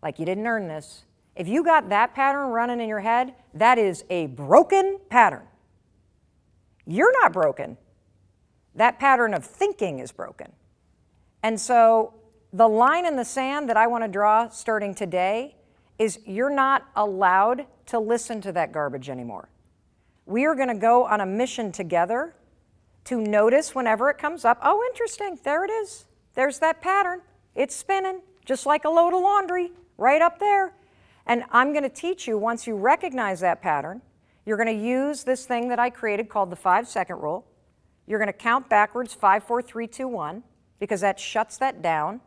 like you didn't earn this. If you got that pattern running in your head, that is a broken pattern. You're not broken. That pattern of thinking is broken. And so the line in the sand that I want to draw starting today is you're not allowed to listen to that garbage anymore. We are going to go on a mission together to notice whenever it comes up, oh, interesting, there it is. There's that pattern. It's spinning, just like a load of laundry, right up there. And I'm going to teach you, once you recognize that pattern, you're going to use this thing that I created called the 5-second rule. You're going to count backwards 5, 4, 3, 2, 1, because that shuts that down.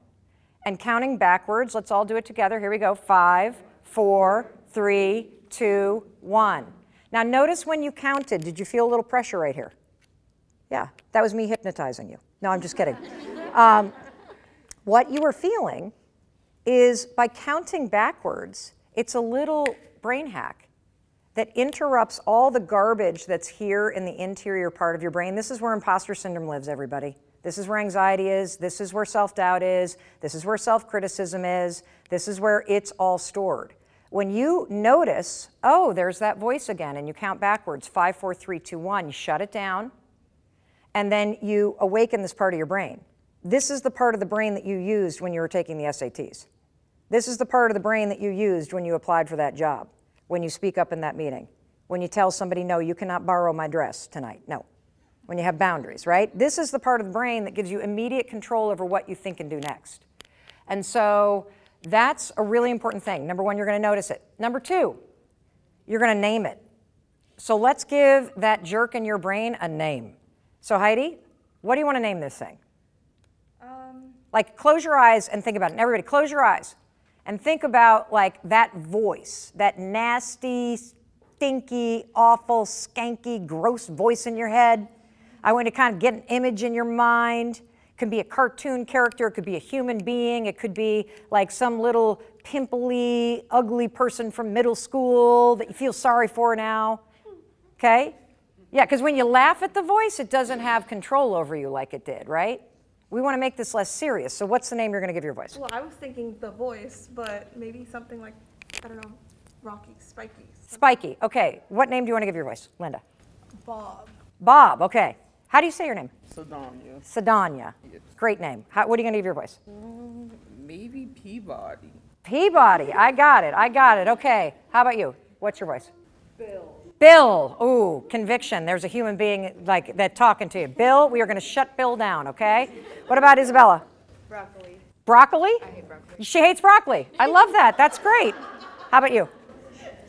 And counting backwards, let's all do it together. Here we go. 5, 4, 3, 2, 1. Now notice when you counted, did you feel a little pressure right here? Yeah, that was me hypnotizing you. No, I'm just kidding. What you were feeling is by counting backwards, it's a little brain hack that interrupts all the garbage that's here in the interior part of your brain. This is where imposter syndrome lives, everybody. This is where anxiety is. This is where self-doubt is. This is where self-criticism is. This is where it's all stored. When you notice, oh, there's that voice again, and you count backwards, 5, 4, 3, 2, 1, you shut it down, and then you awaken this part of your brain. This is the part of the brain that you used when you were taking the SATs. This is the part of the brain that you used when you applied for that job, when you speak up in that meeting, when you tell somebody, no, you cannot borrow my dress tonight. No. When you have boundaries, right? This is the part of the brain that gives you immediate control over what you think and do next. And so that's a really important thing. Number one, you're going to notice it. Number two, you're going to name it. So let's give that jerk in your brain a name. So Heidi, what do you want to name this thing? Like, close your eyes and think about it. And everybody, close your eyes and think about like that voice, that nasty, stinky, awful, skanky, gross voice in your head. I want to kind of get an image in your mind. It could be a cartoon character. It could be a human being. It could be like some little pimply, ugly person from middle school that you feel sorry for now. Okay? Yeah, because when you laugh at the voice, it doesn't have control over you like it did, right? We want to make this less serious. So what's the name you're going to give your voice? Well, I was thinking the voice, but maybe something like, I don't know, Rocky, Spiky. Spiky. Okay. What name do you want to give your voice, Linda? Bob. Bob. Okay. How do you say your name? Sedania. Sedania. Yes. Great name. What are you going to give your voice? Maybe Peabody. Peabody. I got it. I got it. Okay. How about you? What's your voice? Bill. Bill. Ooh, conviction. There's a human being like that talking to you. Bill, we are going to shut Bill down, okay? What about Isabella? Broccoli. Broccoli? I hate broccoli. She hates broccoli. I love that. That's great. How about you?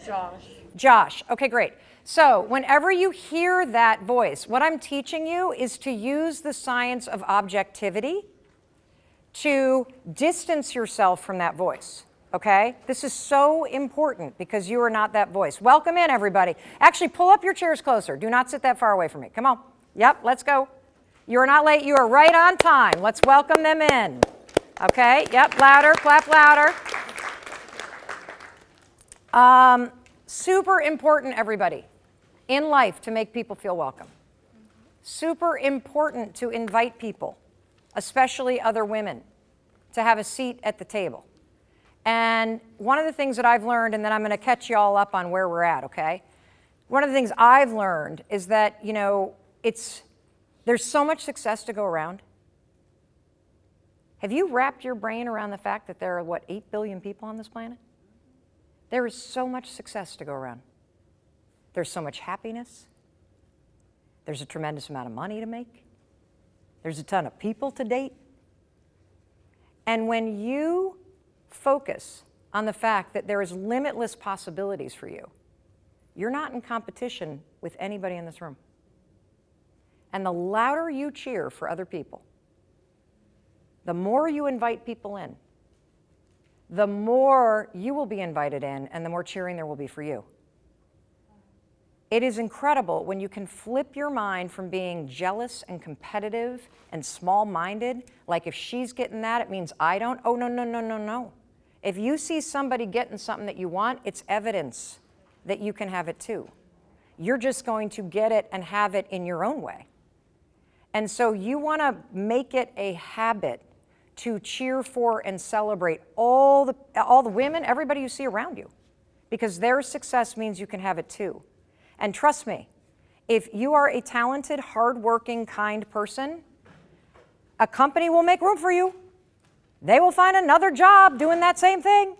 Josh. Josh. Okay, great. So whenever you hear that voice, what I'm teaching you is to use the science of objectivity to distance yourself from that voice. Okay? This is so important because you are not that voice. Welcome in, everybody. Actually, pull up your chairs closer. Do not sit that far away from me. Come on. Yep, let's go. You are not late. You are right on time. Let's welcome them in. Okay? Yep, louder. Clap louder. Super important, everybody, in life to make people feel welcome. Super important to invite people, especially other women, to have a seat at the table. And one of the things that I've learned, and then I'm going to catch you all up on where we're at, okay? One of the things I've learned is that, you know, there's so much success to go around. Have you wrapped your brain around the fact that there are, 8 billion people on this planet? There is so much success to go around. There's so much happiness. There's a tremendous amount of money to make. There's a ton of people to date. And when you focus on the fact that there is limitless possibilities for you, you're not in competition with anybody in this room. And the louder you cheer for other people, the more you invite people in, the more you will be invited in and the more cheering there will be for you. It is incredible when you can flip your mind from being jealous and competitive and small-minded, like if she's getting that, it means I don't. Oh, no, no, no, no, no. If you see somebody getting something that you want, it's evidence that you can have it too. You're just going to get it and have it in your own way. And so you want to make it a habit to cheer for and celebrate all the women, everybody you see around you, because their success means you can have it too. And trust me, if you are a talented, hardworking, kind person, a company will make room for you. They will find another job doing that same thing.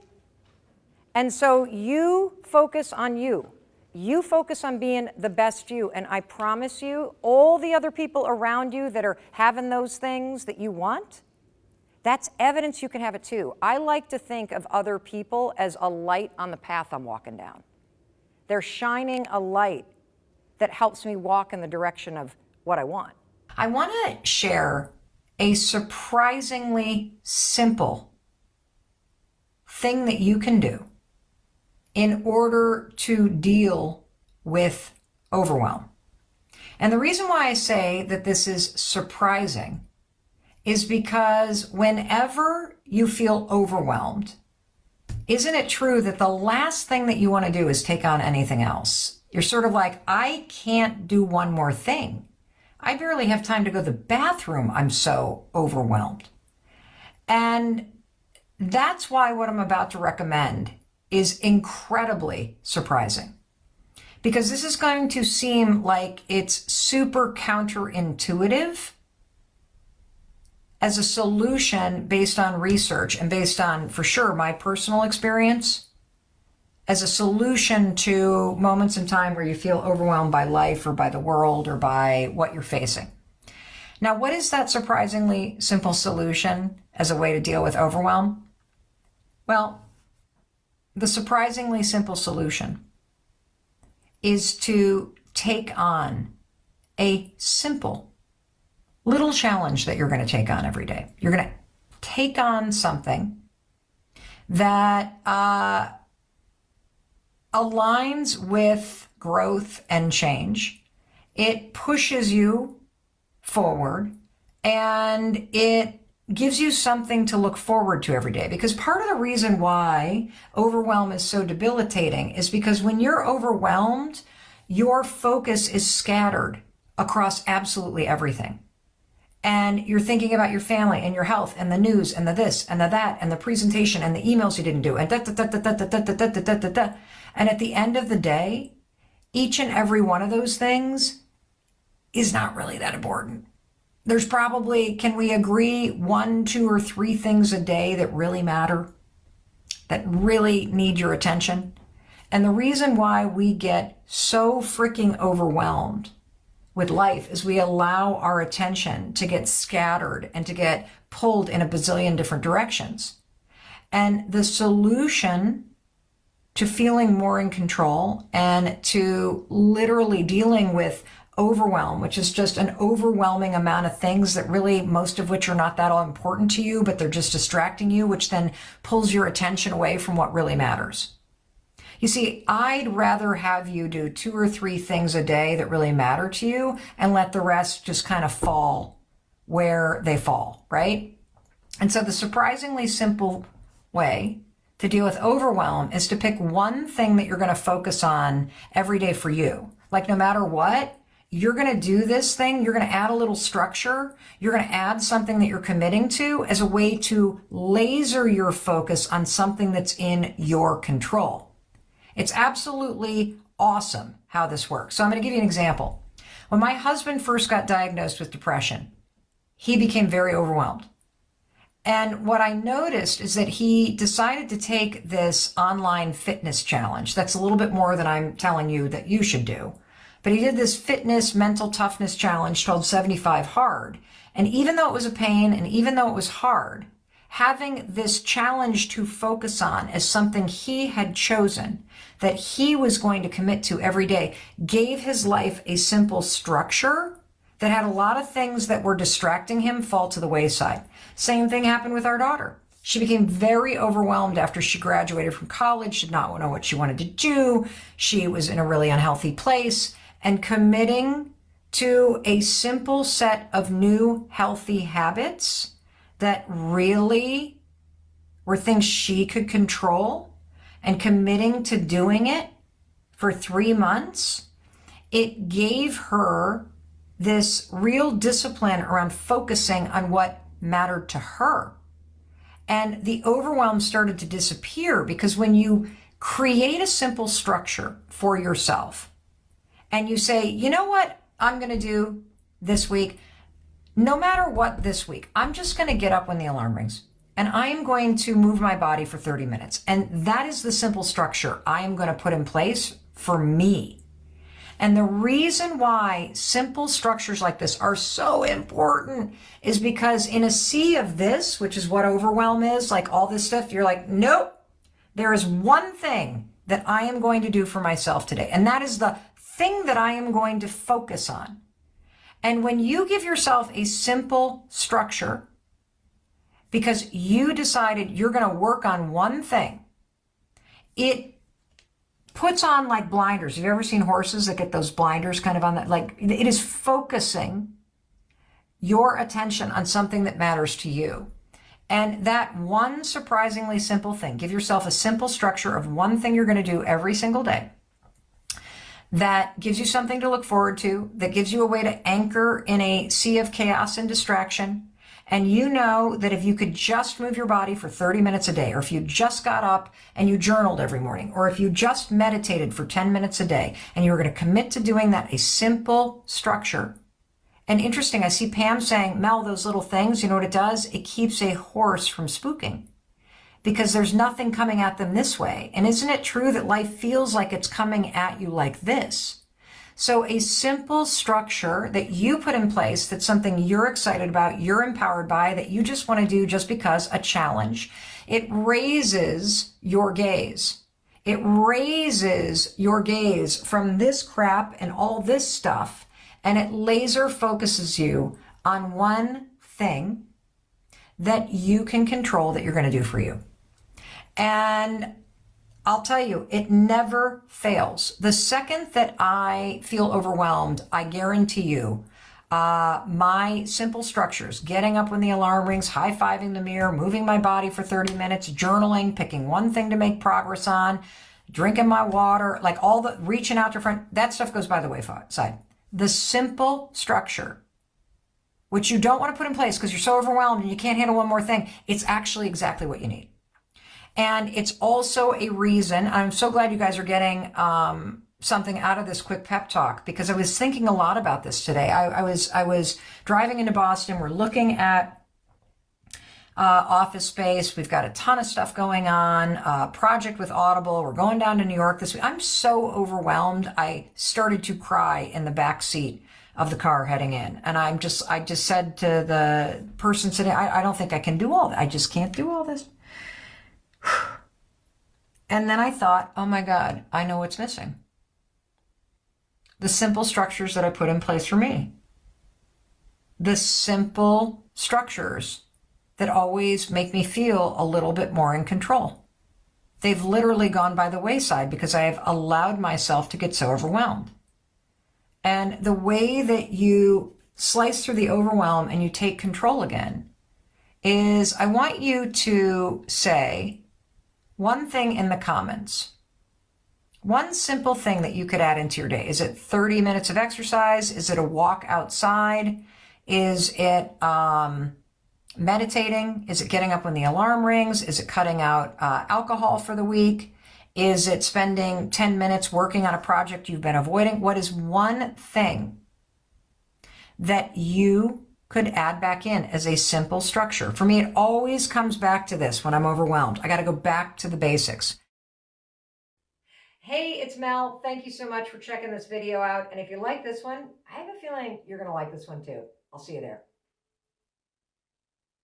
And so you focus on you. You focus on being the best you. And I promise you, all the other people around you that are having those things that you want, That's evidence you can have it too. I like to think of other people as a light on the path I'm walking down. They're shining a light that helps me walk in the direction of what I want. I want to share a surprisingly simple thing that you can do in order to deal with overwhelm. And the reason why I say that this is surprising is because whenever you feel overwhelmed, isn't it true that the last thing that you want to do is take on anything else? You're sort of like, I can't do one more thing. I barely have time to go to the bathroom. I'm so overwhelmed. And that's why what I'm about to recommend is incredibly surprising. Because this is going to seem like it's super counterintuitive as a solution based on research and based on, for sure, my personal experience, as a solution to moments in time where you feel overwhelmed by life or by the world or by what you're facing. Now, what is that surprisingly simple solution as a way to deal with overwhelm? Well, the surprisingly simple solution is to take on a simple little challenge that you're going to take on every day. You're going to take on something that aligns with growth and change. It pushes you forward and it gives you something to look forward to every day. Because part of the reason why overwhelm is so debilitating is because when you're overwhelmed, your focus is scattered across absolutely everything. And you're thinking about your family and your health and the news and the this and the that and the presentation and the emails you didn't do and And at the end of the day, each and every one of those things is not really that important. There's probably, can we agree, 1, 2, or 3 things a day that really matter, that really need your attention? And the reason why we get so freaking overwhelmed with life is we allow our attention to get scattered and to get pulled in a bazillion different directions. And the solution to feeling more in control and to literally dealing with overwhelm, which is just an overwhelming amount of things that really, most of which are not that all important to you, but they're just distracting you, which then pulls your attention away from what really matters. You see, I'd rather have you do 2 or 3 things a day that really matter to you and let the rest just kind of fall where they fall, right? And so the surprisingly simple way to deal with overwhelm is to pick one thing that you're going to focus on every day for you. Like no matter what, you're going to do this thing, you're going to add a little structure, you're going to add something that you're committing to as a way to laser your focus on something that's in your control. It's absolutely awesome how this works. So I'm going to give you an example. When my husband first got diagnosed with depression, he became very overwhelmed. And what I noticed is that he decided to take this online fitness challenge. That's a little bit more than I'm telling you that you should do. But he did this fitness mental toughness challenge called 75 Hard. And even though it was a pain and even though it was hard, having this challenge to focus on as something he had chosen that he was going to commit to every day gave his life a simple structure that had a lot of things that were distracting him fall to the wayside. Same thing happened with our daughter. She became very overwhelmed after she graduated from college. She did not know what she wanted to do. She was in a really unhealthy place, and committing to a simple set of new healthy habits that really were things she could control and committing to doing it for 3 months, it gave her this real discipline around focusing on what mattered to her. And the overwhelm started to disappear because when you create a simple structure for yourself and you say, you know what I'm going to do this week, no matter what this week, I'm just going to get up when the alarm rings and I am going to move my body for 30 minutes. And that is the simple structure I am going to put in place for me. And the reason why simple structures like this are so important is because in a sea of this, which is what overwhelm is, like all this stuff, you're like, nope, there is one thing that I am going to do for myself today. And that is the thing that I am going to focus on. And when you give yourself a simple structure, because you decided you're going to work on one thing, it puts on like blinders. Have you ever seen horses that get those blinders kind of on that? Like, it is focusing your attention on something that matters to you. And that one surprisingly simple thing, give yourself a simple structure of one thing you're going to do every single day that gives you something to look forward to, that gives you a way to anchor in a sea of chaos and distraction. And you know that if you could just move your body for 30 minutes a day, or if you just got up and you journaled every morning, or if you just meditated for 10 minutes a day, and you were going to commit to doing that, a simple structure. And interesting, I see Pam saying, Mel, those little things, you know what it does? It keeps a horse from spooking because there's nothing coming at them this way. And isn't it true that life feels like it's coming at you like this? So a simple structure that you put in place, that's something you're excited about, you're empowered by, that you just want to do just because, a challenge, it raises your gaze. It raises your gaze from this crap and all this stuff, and it laser focuses you on one thing that you can control that you're going to do for you. And I'll tell you, it never fails. The second that I feel overwhelmed, I guarantee you, my simple structures, getting up when the alarm rings, high-fiving the mirror, moving my body for 30 minutes, journaling, picking one thing to make progress on, drinking my water, like all the reaching out to friend, that stuff goes by the wayside. The simple structure, which you don't want to put in place because you're so overwhelmed and you can't handle one more thing, it's actually exactly what you need. And it's also a reason, I'm so glad you guys are getting something out of this quick pep talk, because I was thinking a lot about this today. I was driving into Boston. We're looking at office space. We've got a ton of stuff going on, project with Audible. We're going down to New York this week. I'm so overwhelmed. I started to cry in the back seat of the car heading in. And I just said to the person sitting, I don't think I can do all that. I just can't do all this. And then I thought, oh my God, I know what's missing. The simple structures that I put in place for me. The simple structures that always make me feel a little bit more in control. They've literally gone by the wayside because I have allowed myself to get so overwhelmed. And the way that you slice through the overwhelm and you take control again is, I want you to say one thing in the comments. One simple thing that you could add into your day. Is it 30 minutes of exercise? Is it a walk outside? Is it meditating? Is it getting up when the alarm rings? Is it cutting out alcohol for the week? Is it spending 10 minutes working on a project you've been avoiding? What is one thing that you could add back in as a simple structure? For me, it always comes back to this when I'm overwhelmed. I got to go back to the basics. Hey, it's Mel. Thank you so much for checking this video out. And if you like this one, I have a feeling you're going to like this one too. I'll see you there.